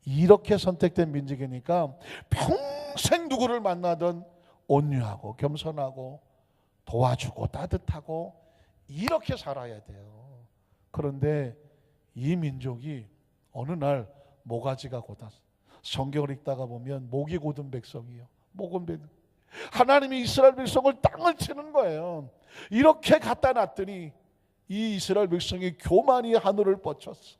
이렇게 선택된 민족이니까 평생 누구를 만나든 온유하고 겸손하고 도와주고 따뜻하고 이렇게 살아야 돼요. 그런데 이 민족이 어느 날 모가지가 곧았어. 성경을 읽다가 보면 목이 곧은 백성이요. 목은 백성. 하나님이 이스라엘 백성을 땅을 치는 거예요. 이렇게 갖다 놨더니 이 이스라엘 백성이 교만이 하늘을 뻗쳤어.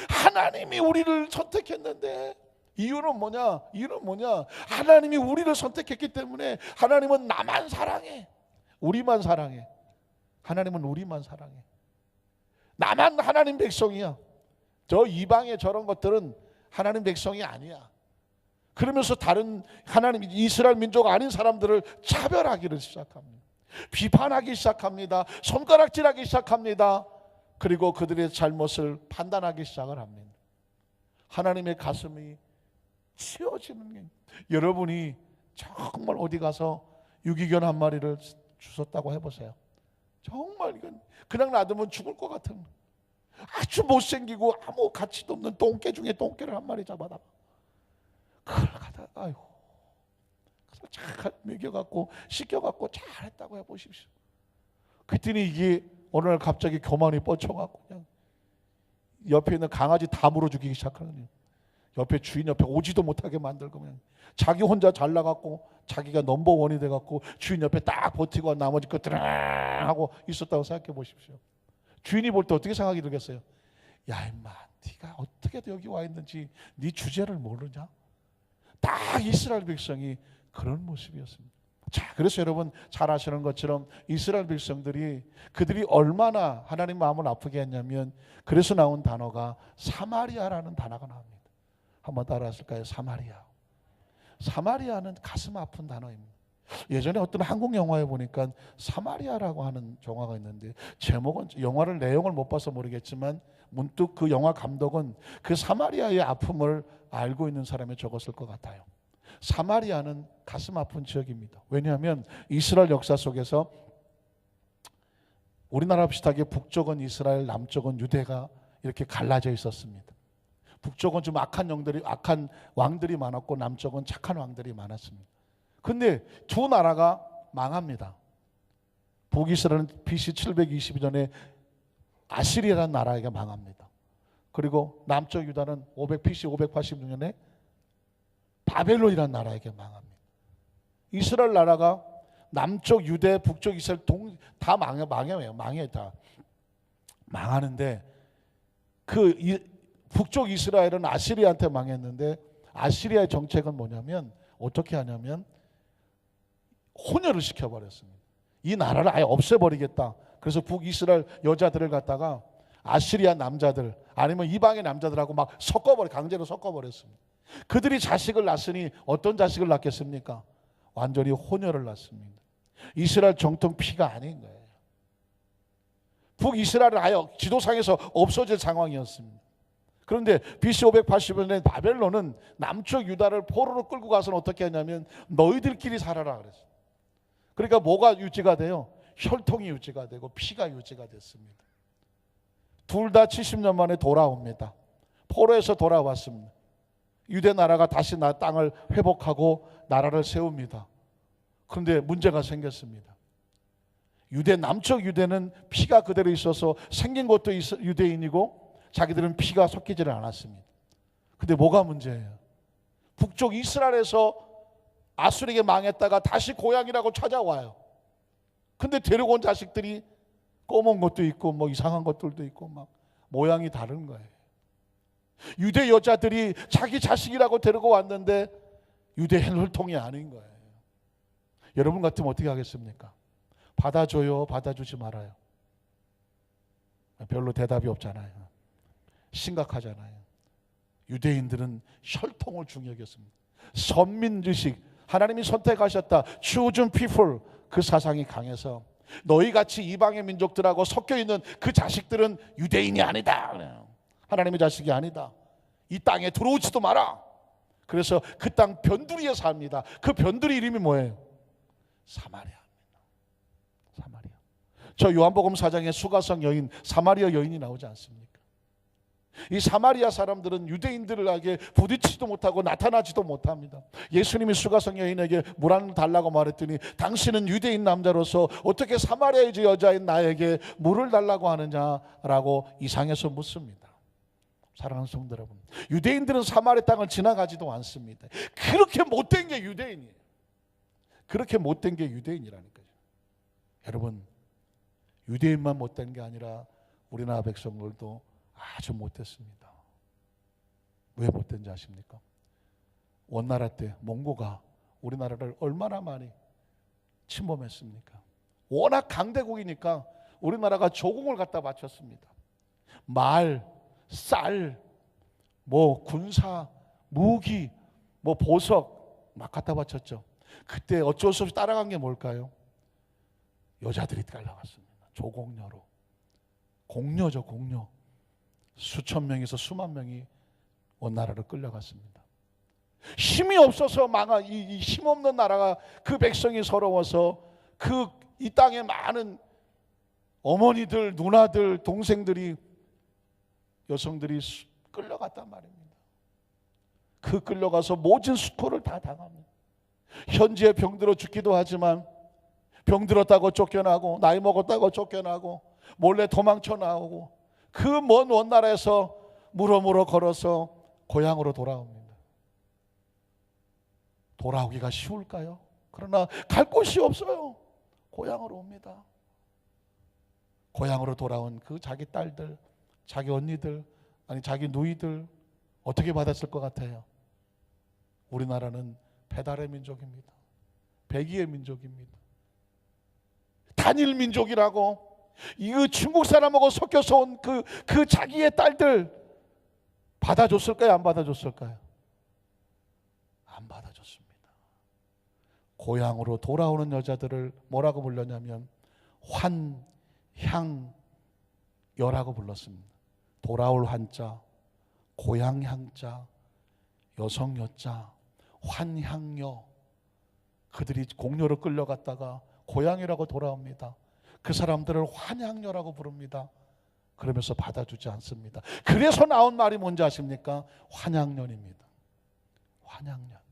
하나님이 우리를 선택했는데 이유는 뭐냐? 이유는 뭐냐? 하나님이 우리를 선택했기 때문에 하나님은 나만 사랑해. 우리만 사랑해. 하나님은 우리만 사랑해. 나만 하나님 백성이야. 저 이방의 저런 것들은 하나님 백성이 아니야. 그러면서 다른 하나님 이스라엘 민족 아닌 사람들을 차별하기를 시작합니다. 비판하기 시작합니다. 손가락질하기 시작합니다. 그리고 그들의 잘못을 판단하기 시작을 합니다. 하나님의 가슴이 치워지는 게, 여러분이 정말 어디 가서 유기견 한 마리를 주웠다고 해보세요. 정말 이건 그냥 놔두면 죽을 것 같은 아주 못생기고 아무 가치도 없는 똥개 중에 똥개를 한 마리 잡아다 그걸 가다가 아이고 잘 먹여갖고 씻겨갖고 잘했다고 해보십시오. 그랬더니 이게 어느 날 갑자기 교만이 뻗쳐갖고 그냥 옆에 있는 강아지 다 물어 죽이기 시작하거든요. 옆에 주인 옆에 오지도 못하게 만들고 그냥 자기 혼자 잘나갖고 자기가 넘버원이 돼갖고 주인 옆에 딱 버티고 나머지 것들은 하고 있었다고 생각해 보십시오. 주인이 볼 때 어떻게 생각이 들겠어요? 야 임마 네가 어떻게 여기 와 있는지 네 주제를 모르냐? 딱 이스라엘 백성이 그런 모습이었습니다. 자, 그래서 여러분 잘 아시는 것처럼 이스라엘 백성들이 그들이 얼마나 하나님 마음을 아프게 했냐면 그래서 나온 단어가 사마리아라는 단어가 나옵니다. 한번 따라하실까요? 사마리아. 사마리아는 가슴 아픈 단어입니다. 예전에 어떤 한국 영화에 보니까 사마리아라고 하는 영화가 있는데 제목은 영화를 내용을 못 봐서 모르겠지만 문득 그 영화 감독은 그 사마리아의 아픔을 알고 있는 사람이 적었을 것 같아요. 사마리아는 가슴 아픈 지역입니다. 왜냐하면 이스라엘 역사 속에서 우리나라 비슷하게 북쪽은 이스라엘, 남쪽은 유대가 이렇게 갈라져 있었습니다. 북쪽은 좀 악한 왕들이 많았고 남쪽은 착한 왕들이 많았습니다. 근데 두 나라가 망합니다. 북이스라엘은 BC 722년에 아시리아라는 나라에게 망합니다. 그리고 남쪽 유다는 BC 586년에 바벨론이라는 나라에게 망합니다. 이스라엘 나라가 남쪽 유대, 북쪽 이스라엘 다 망해요. 다 망하는데 북쪽 이스라엘은 아시리아한테 망했는데 아시리아의 정책은 뭐냐면 어떻게 하냐면 혼혈을 시켜버렸습니다. 이 나라를 아예 없애버리겠다. 그래서 북이스라엘 여자들을 갖다가 아시리아 남자들 아니면 이방의 남자들하고 막 강제로 섞어버렸습니다. 그들이 자식을 낳았으니 어떤 자식을 낳겠습니까? 완전히 혼혈을 낳습니다. 이스라엘 정통 피가 아닌 거예요. 북이스라엘은 아예 지도상에서 없어질 상황이었습니다. 그런데 BC 580년에 바벨론은 남쪽 유다를 포로로 끌고 가서는 어떻게 하냐면 너희들끼리 살아라 그랬어요. 그러니까 뭐가 유지가 돼요? 혈통이 유지가 되고 피가 유지가 됐습니다. 둘 다 70년 만에 돌아옵니다. 포로에서 돌아왔습니다. 유대 나라가 다시 땅을 회복하고 나라를 세웁니다. 그런데 문제가 생겼습니다. 남쪽 유대는 피가 그대로 있어서 생긴 것도 유대인이고 자기들은 피가 섞이지를 않았습니다. 근데 뭐가 문제예요? 북쪽 이스라엘에서 아수르에게 망했다가 다시 고향이라고 찾아와요. 근데 데리고 온 자식들이 검은 것도 있고 뭐 이상한 것들도 있고 막 모양이 다른 거예요. 유대 여자들이 자기 자식이라고 데리고 왔는데 유대 혈통이 아닌 거예요. 여러분 같으면 어떻게 하겠습니까? 받아줘요? 받아주지 말아요? 별로 대답이 없잖아요. 심각하잖아요. 유대인들은 혈통을 중요히 여겼습니다. 선민의식, 하나님이 선택하셨다, chosen people, 그 사상이 강해서 너희같이 이방의 민족들하고 섞여있는 그 자식들은 유대인이 아니다, 하나님의 자식이 아니다, 이 땅에 들어오지도 마라. 그래서 그 땅 변두리에 삽니다. 그 변두리 이름이 뭐예요? 사마리아입니다. 사마리아. 저 요한복음 4장에 수가성 여인, 사마리아 여인이 나오지 않습니까? 이 사마리아 사람들은 유대인들에게 부딪히지도 못하고 나타나지도 못합니다. 예수님이 수가성 여인에게 물 한 달라고 말했더니 당신은 유대인 남자로서 어떻게 사마리아 여자인 나에게 물을 달라고 하느냐라고 이상해서 묻습니다. 사랑하는 성도 여러분, 유대인들은 사마리아 땅을 지나가지도 않습니다. 그렇게 못된 게 유대인이에요. 그렇게 못된 게 유대인이라니까요. 여러분, 유대인만 못된 게 아니라 우리나라 백성들도 아주 못됐습니다. 왜 못된지 아십니까? 원나라 때 몽고가 우리나라를 얼마나 많이 침범했습니까? 워낙 강대국이니까 우리나라가 조공을 갖다 바쳤습니다. 말, 쌀, 뭐 군사, 무기, 뭐 보석 막 갖다 바쳤죠. 그때 어쩔 수 없이 따라간 게 뭘까요? 여자들이 따라갔습니다. 조공녀로. 공녀죠, 공녀. 수천 명에서 수만 명이 원나라를 끌려갔습니다. 힘이 없어서 망한 이 힘없는 나라가 그 백성이 서러워서 이 땅에 많은 어머니들, 누나들, 동생들이, 여성들이 끌려갔단 말입니다. 그 끌려가서 모진 수고를 다 당합니다. 현지에 병들어 죽기도 하지만 병들었다고 쫓겨나고 나이 먹었다고 쫓겨나고 몰래 도망쳐 나오고 그 먼 원나라에서 물어물어 걸어서 고향으로 돌아옵니다. 돌아오기가 쉬울까요? 그러나 갈 곳이 없어요. 고향으로 옵니다. 고향으로 돌아온 그 자기 딸들, 자기 언니들, 아니 자기 누이들 어떻게 받았을 것 같아요? 우리나라는 배달의 민족입니다. 배기의 민족입니다. 단일 민족이라고 이 중국 사람하고 섞여서 온 그 자기의 딸들 받아줬을까요? 안 받아줬을까요? 안 받아줬습니다. 고향으로 돌아오는 여자들을 뭐라고 불렀냐면 환향여라고 불렀습니다. 돌아올 환자, 고향 향자, 여성 여자, 환향여. 그들이 공녀로 끌려갔다가 고향이라고 돌아옵니다. 그 사람들을 환향여라고 부릅니다. 그러면서 받아주지 않습니다. 그래서 나온 말이 뭔지 아십니까? 환양년입니다. 환양년.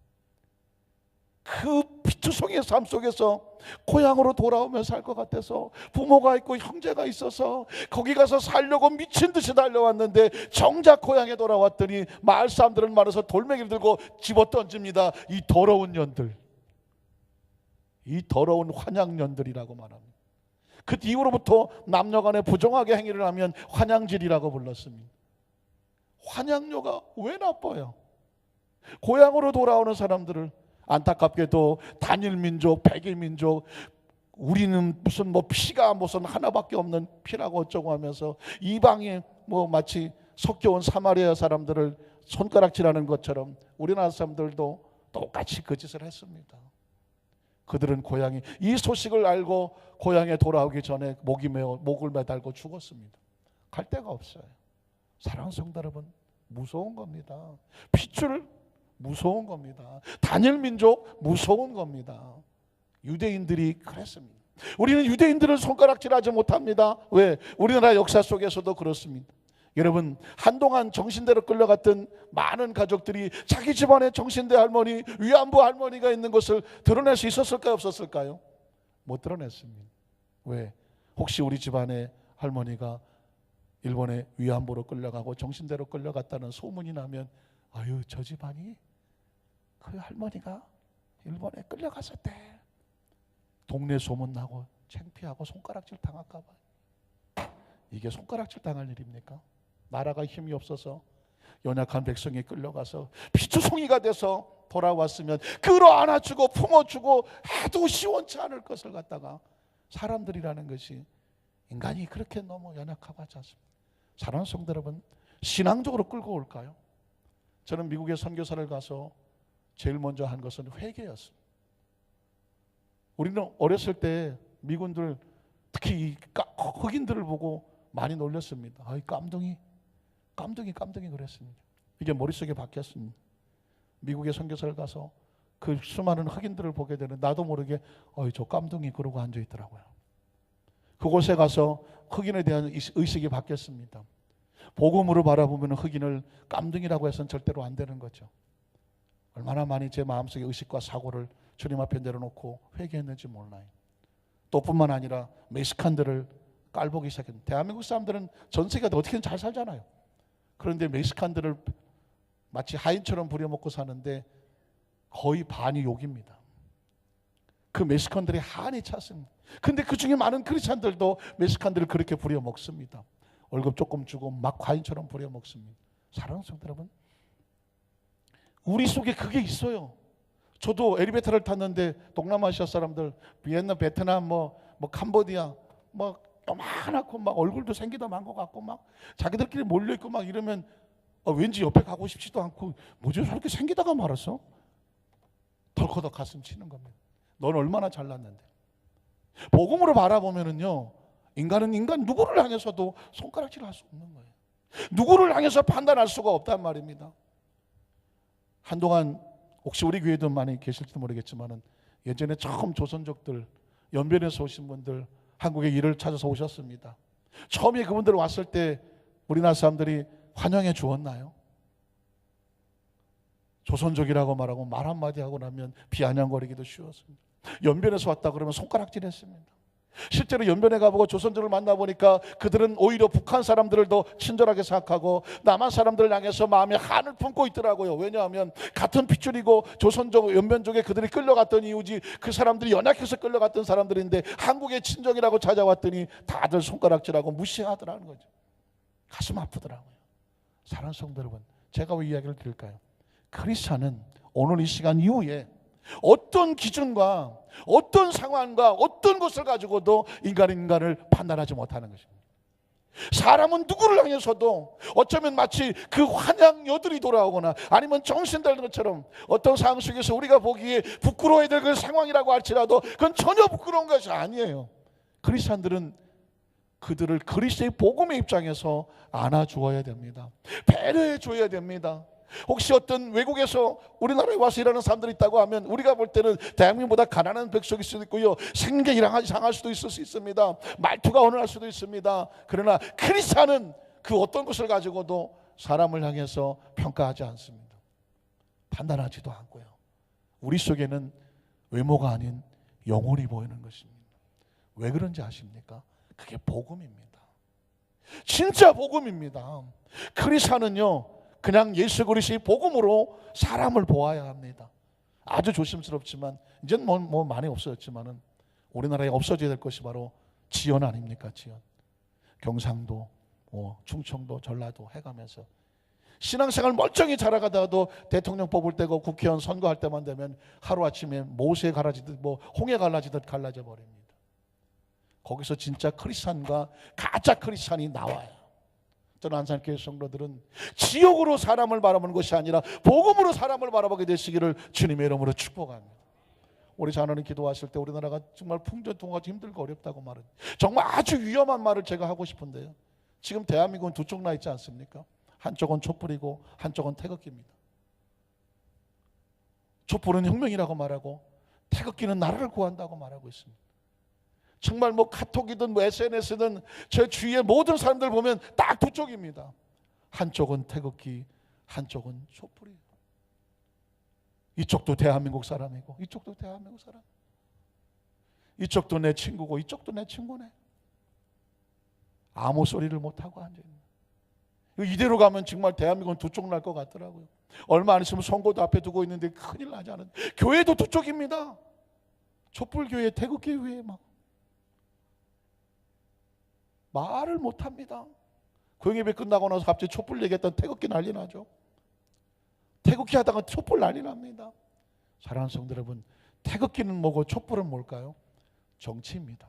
그 피투성이의 삶 속에서 고향으로 돌아오며 살 것 같아서 부모가 있고 형제가 있어서 거기 가서 살려고 미친 듯이 달려왔는데 정작 고향에 돌아왔더니 마을 사람들은 말해서 돌멩이를 들고 집어던집니다. 이 더러운 년들, 이 더러운 환양년들이라고 말합니다. 그 이후로부터 남녀간에 부정하게 행위를 하면 환양질이라고 불렀습니다. 환양녀가 왜 나빠요? 고향으로 돌아오는 사람들을 안타깝게도 단일민족, 백일민족, 우리는 무슨 뭐 피가 무슨 하나밖에 없는 피라고 어쩌고 하면서 이방에 뭐 마치 섞여온 사마리아 사람들을 손가락질하는 것처럼 우리나라 사람들도 똑같이 그 짓을 했습니다. 그들은 고향이 이 소식을 알고 고향에 돌아오기 전에 목을 매달고 죽었습니다. 갈 데가 없어요. 사랑하는 성도 여러분, 무서운 겁니다. 핏줄 무서운 겁니다. 단일 민족 무서운 겁니다. 유대인들이 그랬습니다. 우리는 유대인들을 손가락질하지 못합니다. 왜? 우리나라 역사 속에서도 그렇습니다. 여러분, 한동안 정신대로 끌려갔던 많은 가족들이 자기 집안에 정신대 할머니, 위안부 할머니가 있는 것을 드러낼 수 있었을까요? 없었을까요? 못 드러냈습니다. 왜? 혹시 우리 집안에 할머니가 일본에 위안부로 끌려가고 정신대로 끌려갔다는 소문이 나면 아유, 저 집안이 그 할머니가 일본에 끌려갔었대. 동네 소문나고 창피하고 손가락질 당할까 봐. 이게 손가락질 당할 일입니까? 나라가 힘이 없어서 연약한 백성이 끌려가서 피투성이가 돼서 돌아왔으면 끌어안아주고 품어주고 해도 시원치 않을 것을 갖다가 사람들이라는 것이 인간이 그렇게 너무 연약하고 하지 않습니다. 사랑하는 성도 여러분, 신앙적으로 끌고 올까요? 저는 미국에 선교사를 가서 제일 먼저 한 것은 회개였습니다. 우리는 어렸을 때 미군들 특히 이 흑인들을 보고 많이 놀렸습니다. 아이 깜둥이 그랬습니다. 이게 머릿속에 박혔습니다. 미국에 선교사를 가서 그 수많은 흑인들을 보게 되는 나도 모르게 저 깜둥이 그러고 앉아있더라고요. 그곳에 가서 흑인에 대한 의식이 바뀌었습니다. 복음으로 바라보면 흑인을 깜둥이라고 해서는 절대로 안 되는 거죠. 얼마나 많이 제 마음속의 의식과 사고를 주님 앞에 내려놓고 회개했는지 몰라요. 또 뿐만 아니라 멕시칸들을 깔보기 시작했는데 대한민국 사람들은 전 세계가 어떻게든 잘 살잖아요. 그런데 멕시칸들을 마치 하인처럼 부려먹고 사는데 거의 반이 욕입니다. 그 멕시칸들이 한이 찼습니다. 근데 그 중에 많은 크리스찬들도 멕시칸들을 그렇게 부려먹습니다. 월급 조금 주고 막 과인처럼 부려먹습니다. 사랑하는 성도 여러분, 우리 속에 그게 있어요. 저도 엘리베이터를 탔는데 동남아시아 사람들, 비엔나, 베트남, 뭐 캄보디아, 막 요만하고 막 얼굴도 생기다 만 것 같고 막 자기들끼리 몰려 있고 막 이러면 왠지 옆에 가고 싶지도 않고 뭐지 저렇게 생기다가 말았어? 덜커덕 가슴 치는 겁니다. 넌 얼마나 잘났는데. 복음으로 바라보면은요, 인간은 인간 누구를 향해서도 손가락질 할 수 없는 거예요. 누구를 향해서 판단할 수가 없단 말입니다. 한동안 혹시 우리 교회도 많이 계실지도 모르겠지만은 예전에 처음 조선족들 연변에서 오신 분들 한국에 일을 찾아서 오셨습니다. 처음에 그분들 왔을 때 우리나라 사람들이 환영해 주었나요? 조선족이라고 말하고 말 한마디 하고 나면 비아냥거리기도 쉬웠습니다. 연변에서 왔다 그러면 손가락질 했습니다. 실제로 연변에 가보고 조선족을 만나보니까 그들은 오히려 북한 사람들을 더 친절하게 생각하고 남한 사람들을 향해서 마음에 한을 품고 있더라고요. 왜냐하면 같은 핏줄이고 조선족, 연변족에 그들이 끌려갔던 이유지 그 사람들이 연약해서 끌려갔던 사람들인데 한국의 친정이라고 찾아왔더니 다들 손가락질하고 무시하더라는 거죠. 가슴 아프더라고요. 사랑하는 성도 여러분, 제가 왜 이야기를 드릴까요? 크리스찬은 오늘 이 시간 이후에 어떤 기준과 어떤 상황과 어떤 것을 가지고도 인간을 판단하지 못하는 것입니다. 사람은 누구를 향해서도 어쩌면 마치 그 환양 여들이 돌아오거나 아니면 정신들는 것처럼 어떤 상황 속에서 우리가 보기에 부끄러워야 될 그 상황이라고 할지라도 그건 전혀 부끄러운 것이 아니에요. 크리스찬들은 그들을 그리스도의 복음의 입장에서 안아주어야 됩니다. 배려해 줘야 됩니다. 혹시 어떤 외국에서 우리나라에 와서 일하는 사람들이 있다고 하면 우리가 볼 때는 대한민국보다 가난한 백성일 수도 있고요, 생계 이상할 수도 있을 수 있습니다. 말투가 어눌할 수도 있습니다. 그러나 크리스찬은 그 어떤 것을 가지고도 사람을 향해서 평가하지 않습니다. 판단하지도 않고요. 우리 속에는 외모가 아닌 영혼이 보이는 것입니다. 왜 그런지 아십니까? 그게 복음입니다. 진짜 복음입니다. 크리스찬은요, 그냥 예수 그리스도의 복음으로 사람을 보아야 합니다. 아주 조심스럽지만 이제는 뭐 많이 없어졌지만은 우리나라에 없어져야 될 것이 바로 지연 아닙니까? 지연. 경상도, 충청도, 전라도 해가면서 신앙생활 멀쩡히 자라가다가도 대통령 뽑을 때고 국회의원 선거할 때만 되면 하루아침에 모세 갈라지듯 홍해 갈라지듯 갈라져 버립니다. 거기서 진짜 크리스찬과 가짜 크리스찬이 나와요. 저는 안산교회 성도들은 지역으로 사람을 바라보는 것이 아니라 복음으로 사람을 바라보게 되시기를 주님의 이름으로 축복합니다. 우리 자녀는 기도하실 때 우리나라가 정말 풍전통화가 힘들고 어렵다고 말은 정말 아주 위험한 말을 제가 하고 싶은데요. 지금 대한민국은 두 쪽 나 있지 않습니까? 한쪽은 촛불이고 한쪽은 태극기입니다. 촛불은 혁명이라고 말하고 태극기는 나라를 구한다고 말하고 있습니다. 정말 카톡이든 SNS든 제 주위의 모든 사람들 보면 딱 두 쪽입니다. 한쪽은 태극기, 한쪽은 촛불이에요. 이쪽도 대한민국 사람이고 이쪽도 대한민국 사람. 이쪽도 내 친구고 이쪽도 내 친구네. 아무 소리를 못하고 앉아있는. 이대로 가면 정말 대한민국은 두 쪽 날 것 같더라고요. 얼마 안 있으면 선거도 앞에 두고 있는데 큰일 나지 않은. 교회도 두 쪽입니다. 촛불교회, 태극기교회 말을 못합니다. 고용예배 끝나고 나서 갑자기 촛불 얘기했던 태극기 난리 나죠. 태극기 하다가 촛불 난리 납니다. 사랑하는 성도 여러분, 태극기는 뭐고 촛불은 뭘까요? 정치입니다.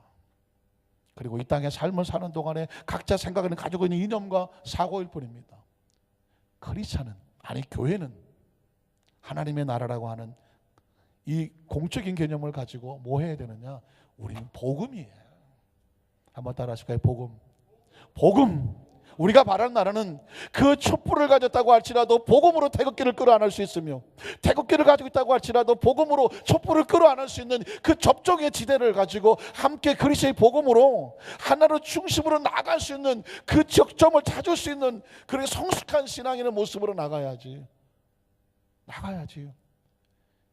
그리고 이 땅에 삶을 사는 동안에 각자 생각하는 가지고 있는 이념과 사고일 뿐입니다. 크리스찬은, 아니 교회는 하나님의 나라라고 하는 이 공적인 개념을 가지고 뭐 해야 되느냐? 우리는 복음이에요. 한번 따라 하실까요? 복음. 복음. 우리가 바라는 나라는 그 촛불을 가졌다고 할지라도 복음으로 태극기를 끌어안을 수 있으며 태극기를 가지고 있다고 할지라도 복음으로 촛불을 끌어안을 수 있는 그 접종의 지대를 가지고 함께 그리스도의 복음으로 하나로 중심으로 나갈 수 있는 그 적점을 찾을 수 있는 그런 성숙한 신앙인의 모습으로 나가야지.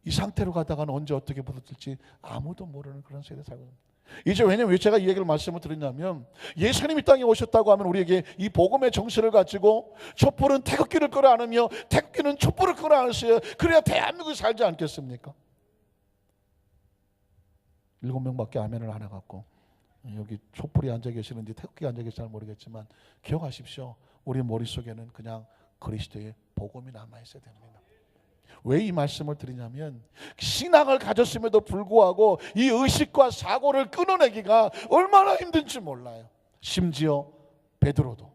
이 상태로 가다가는 언제 어떻게 부딪힐지 아무도 모르는 그런 세대에 살고 있습니다. 이제 왜냐면 왜 제가 이 얘기를 말씀을 드렸냐면 예수님이 땅에 오셨다고 하면 우리에게 이 복음의 정신을 가지고 촛불은 태극기를 끌어안으며 태극기는 촛불을 끌어안을 수 있어요. 그래야 대한민국이 살지 않겠습니까? 7명밖에 아멘을 안 해갖고 여기 촛불이 앉아 계시는지 태극기가 앉아 계시는지 잘 모르겠지만 기억하십시오. 우리 머릿속에는 그냥 그리스도의 복음이 남아있어야 됩니다. 왜 이 말씀을 드리냐면 신앙을 가졌음에도 불구하고 이 의식과 사고를 끊어내기가 얼마나 힘든지 몰라요. 심지어 베드로도.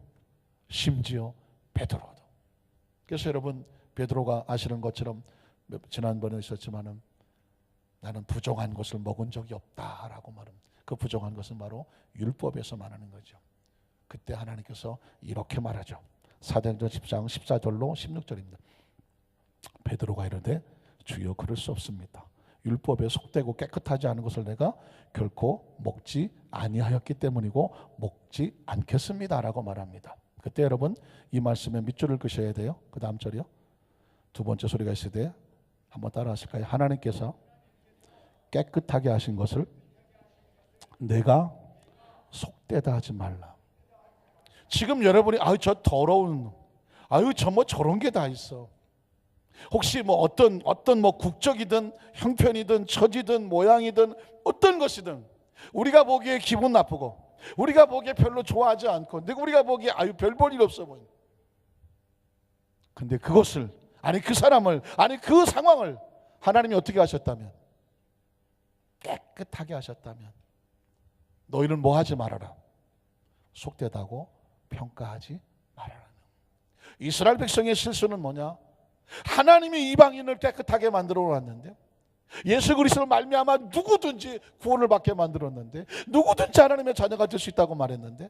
그래서 여러분, 베드로가 아시는 것처럼 지난번에 있었지만은 나는 부정한 것을 먹은 적이 없다라고 말합니다. 그 부정한 것은 바로 율법에서 말하는 거죠. 그때 하나님께서 이렇게 말하죠. 사도행전 10장 14절로 16절입니다. 베드로가 이르되 주여 그럴 수 없습니다. 율법에 속되고 깨끗하지 않은 것을 내가 결코 먹지 아니하였기 때문이고 먹지 않겠습니다라고 말합니다. 그때 여러분 이 말씀에 밑줄을 그셔야 돼요. 그 다음 절이요. 두 번째 소리가 있을 때 한번 따라 하실까요? 하나님께서 깨끗하게 하신 것을 내가 속되다 하지 말라. 지금 여러분이 아유 저 더러운, 아유 저 뭐 저런 게 다 있어. 혹시 뭐 어떤 뭐 국적이든 형편이든 처지든 모양이든 어떤 것이든 우리가 보기에 기분 나쁘고 우리가 보기에 별로 좋아하지 않고 우리가 보기에 아유 별 볼 일 없어 보인다. 근데 그것을 아니 그 사람을 아니 그 상황을 하나님이 어떻게 하셨다면 깨끗하게 하셨다면 너희는 뭐 하지 말아라. 속되다고 평가하지 말아라. 이스라엘 백성의 실수는 뭐냐? 하나님이 이방인을 깨끗하게 만들어 놨는데 예수 그리스도를 말미암아 누구든지 구원을 받게 만들었는데 누구든지 하나님의 자녀가 될 수 있다고 말했는데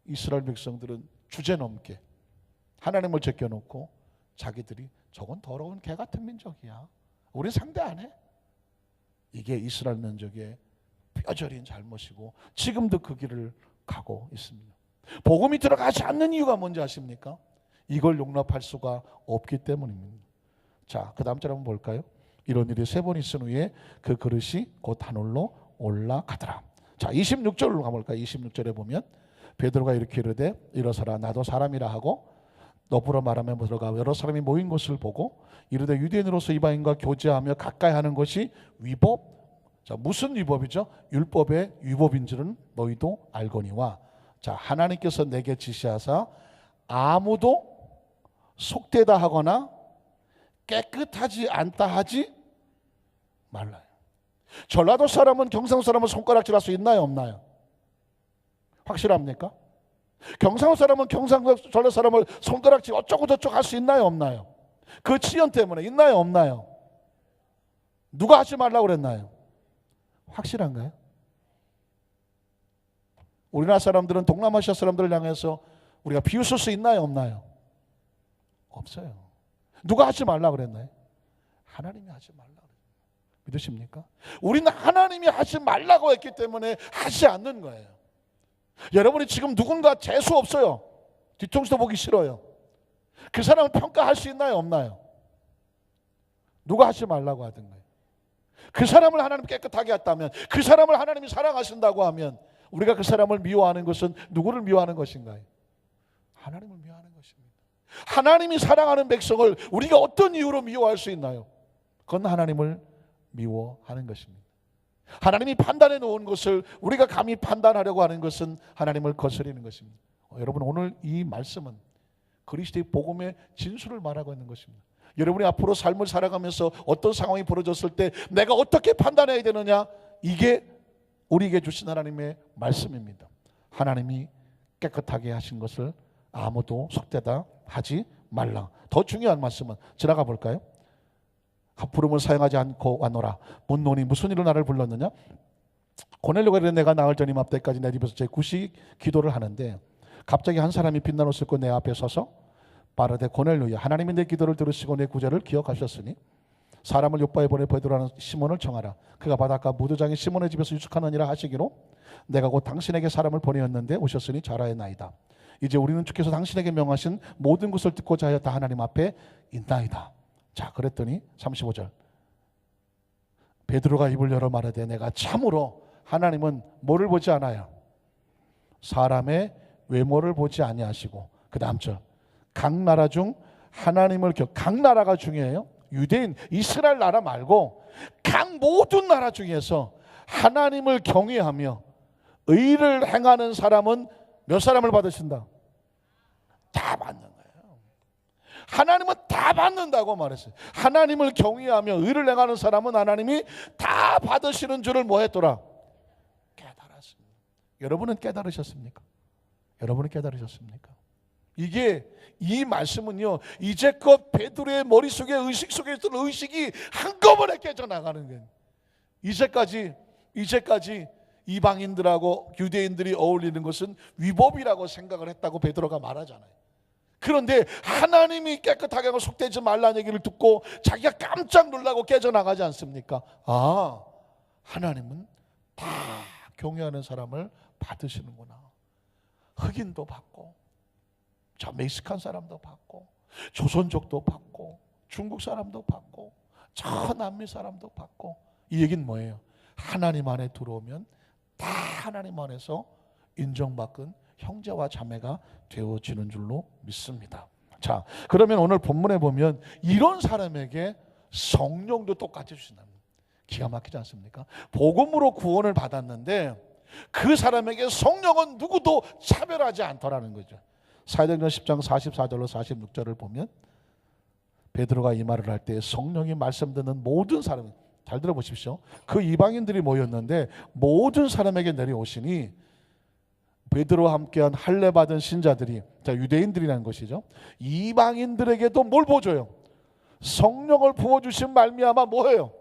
이스라엘 백성들은 주제넘게 하나님을 제껴놓고 자기들이 저건 더러운 개 같은 민족이야. 우린 상대 안 해. 이게 이스라엘 민족의 뼈저린 잘못이고 지금도 그 길을 가고 있습니다. 복음이 들어가지 않는 이유가 뭔지 아십니까? 이걸 용납할 수가 없기 때문입니다. 자, 그 다음 절 한번 볼까요? 이런 일이 3번 있은 후에 그 그릇이 곧 하늘로 올라가더라. 자, 26절로 가볼까요? 26절에 보면 베드로가 이렇게 이르되 일어서라 나도 사람이라 하고 너부러 말하며 들어가 여러 사람이 모인 것을 보고 이르되 유대인으로서 이방인과 교제하며 가까이 하는 것이 위법. 자, 무슨 위법이죠? 율법의 위법인 줄은 너희도 알거니와. 자, 하나님께서 내게 지시하사 아무도 속되다 하거나 깨끗하지 않다 하지 말라요. 전라도 사람은 경상도 사람은 손가락질할 수 있나요 없나요? 확실합니까? 경상도 사람은 경상도 전라도 사람을 손가락질 어쩌고 저쩌고 할 수 있나요 없나요? 그 치연 때문에 있나요 없나요? 누가 하지 말라고 그랬나요? 확실한가요? 우리나라 사람들은 동남아시아 사람들을 향해서 우리가 비웃을 수 있나요 없나요? 없어요. 누가 하지 말라고 그랬나요? 하나님이 하지 말라고 그랬나요? 믿으십니까? 우리는 하나님이 하지 말라고 했기 때문에 하지 않는 거예요. 여러분이 지금 누군가 재수 없어요. 뒤통수도 보기 싫어요. 그 사람을 평가할 수 있나요 없나요? 누가 하지 말라고 하던 거예요. 그 사람을 하나님 깨끗하게 했다면 그 사람을 하나님이 사랑하신다고 하면 우리가 그 사람을 미워하는 것은 누구를 미워하는 것인가요? 하나님을 미워하는 것입니다. 하나님이 사랑하는 백성을 우리가 어떤 이유로 미워할 수 있나요? 그건 하나님을 미워하는 것입니다. 하나님이 판단해 놓은 것을 우리가 감히 판단하려고 하는 것은 하나님을 거스르는 것입니다. 여러분 오늘 이 말씀은 그리스도의 복음의 진수를 말하고 있는 것입니다. 여러분이 앞으로 삶을 살아가면서 어떤 상황이 벌어졌을 때 내가 어떻게 판단해야 되느냐, 이게 우리에게 주신 하나님의 말씀입니다. 하나님이 깨끗하게 하신 것을 아무도 속되다 하지 말라. 더 중요한 말씀은 지나가 볼까요? 부름을 사용하지 않고 왔노라. 문노니 무슨 일로 나를 불렀느냐? 고넬료가 이르되 내가 나흘 전 이맘 때까지 내 집에서 제 구식 기도를 하는데 갑자기 한 사람이 빛난 옷을 입고 내 앞에 서서 바르되 고넬료야 하나님이 내 기도를 들으시고 내 구제를 기억하셨으니 사람을 요바에 보내 베드로라는 시몬을 청하라. 그가 바닷가 무도장인 시몬의 집에서 유숙하느니라 하시기로 내가 곧 당신에게 사람을 보내었는데 오셨으니 잘하였나이다. 이제 우리는 주께서 당신에게 명하신 모든 것을 듣고자 하여 다 하나님 앞에 있나이다. 자, 그랬더니 35절 베드로가 입을 열어 말하되 내가 참으로 하나님은 뭐를 보지 않아요? 사람의 외모를 보지 아니하시고 그 다음 절 각 나라 중 하나님을 각 나라가 중요해요. 유대인 이스라엘 나라 말고 각 모든 나라 중에서 하나님을 경외하며 의를 행하는 사람은 몇 사람을 받으신다? 다 받는 거예요. 하나님은 다 받는다고 말했어요. 하나님을 경외하며 의를 행하는 사람은 하나님이 다 받으시는 줄을 뭐 했더라? 깨달았습니다. 여러분은 깨달으셨습니까? 여러분은 깨달으셨습니까? 이게 이 말씀은요, 이제껏 베드로의 머릿속에 의식 속에 있던 의식이 한꺼번에 깨져나가는 거예요. 이제까지 이방인들하고 유대인들이 어울리는 것은 위법이라고 생각을 했다고 베드로가 말하잖아요. 그런데 하나님이 깨끗하게 하고 속되지 말라는 얘기를 듣고 자기가 깜짝 놀라고 깨져나가지 않습니까? 아, 하나님은 다 경외하는 사람을 받으시는구나. 흑인도 받고, 저 멕시칸 사람도 받고, 조선족도 받고, 중국 사람도 받고, 저 남미 사람도 받고. 이 얘기는 뭐예요? 하나님 안에 들어오면 다 하나님 안에서 인정받은 형제와 자매가 되어지는 줄로 믿습니다. 자, 그러면 오늘 본문에 보면 이런 사람에게 성령도 똑같이 주신다. 기가 막히지 않습니까? 복음으로 구원을 받았는데 그 사람에게 성령은 누구도 차별하지 않더라는 거죠. 사도행전 10장 44절로 46절을 보면 베드로가 이 말을 할 때 성령이 말씀 듣는 모든 사람, 잘 들어보십시오. 그 이방인들이 모였는데 모든 사람에게 내려오시니 베드로와 함께한 할례 받은 신자들이, 자, 유대인들이라는 것이죠. 이방인들에게도 뭘 보여줘요? 성령을 부어주신 말미암아 뭐예요?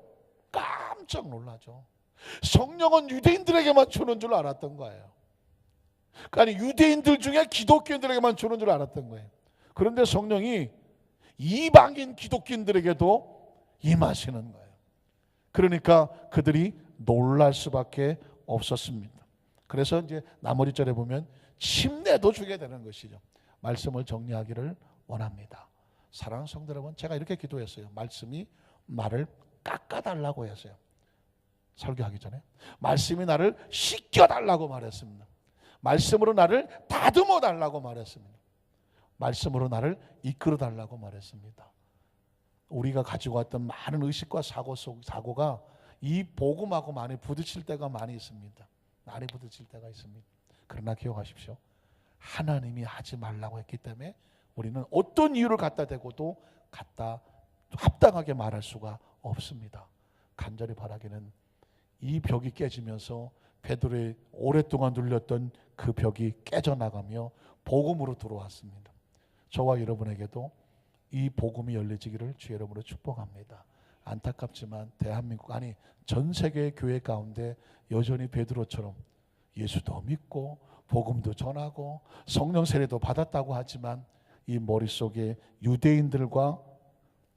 깜짝 놀라죠. 성령은 유대인들에게만 주는 줄 알았던 거예요. 아니, 유대인들 중에 기독교인들에게만 주는 줄 알았던 거예요. 그런데 성령이 이방인 기독교인들에게도 임하시는 거예요. 그러니까 그들이 놀랄 수밖에 없었습니다. 그래서 이제 나머지 절에 보면 침례도 주게 되는 것이죠. 말씀을 정리하기를 원합니다. 사랑하는 성도 여러분, 제가 이렇게 기도했어요. 말씀이 나를 깎아달라고 했어요. 설교하기 전에 말씀이 나를 씻겨달라고 말했습니다. 말씀으로 나를 다듬어 달라고 말했습니다. 말씀으로 나를 이끌어 달라고 말했습니다. 우리가 가지고 왔던 많은 의식과 사고가 이 복음하고 많이 부딪힐 때가 많이 있습니다. 많이 부딪힐 때가 있습니다. 그러나 기억하십시오. 하나님이 하지 말라고 했기 때문에 우리는 어떤 이유를 갖다 대고도 갖다 합당하게 말할 수가 없습니다. 간절히 바라기는 이 벽이 깨지면서 베드로의 오랫동안 눌렸던 그 벽이 깨져나가며 복음으로 들어왔습니다. 저와 여러분에게도 이 복음이 열려지기를 주의 이름으로 축복합니다. 안타깝지만 대한민국, 아니 전 세계의 교회 가운데 여전히 베드로처럼 예수도 믿고 복음도 전하고 성령 세례도 받았다고 하지만 이 머릿속에 유대인들과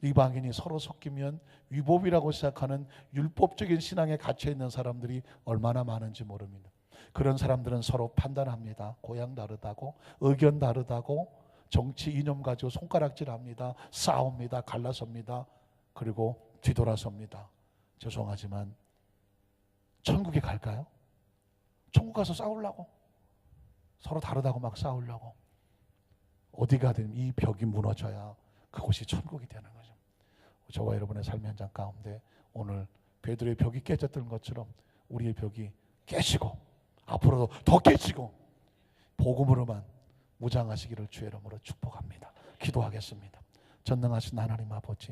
이방인이 서로 섞이면 위법이라고 생각하는 율법적인 신앙에 갇혀 있는 사람들이 얼마나 많은지 모릅니다. 그런 사람들은 서로 판단합니다. 고향 다르다고, 의견 다르다고, 정치 이념 가지고 손가락질합니다. 싸웁니다. 갈라섭니다. 그리고 뒤돌아섭니다. 죄송하지만 천국에 갈까요? 천국 가서 싸우려고? 서로 다르다고 막 싸우려고? 어디 가든 이 벽이 무너져야 그곳이 천국이 되는 거죠. 저와 여러분의 삶의 현장 가운데 오늘 베드로의 벽이 깨졌던 것처럼 우리의 벽이 깨지고 앞으로도 더 깨지고 복음으로만 무장하시기를 주의 이름으로 축복합니다. 기도하겠습니다. 전능하신 하나님 아버지,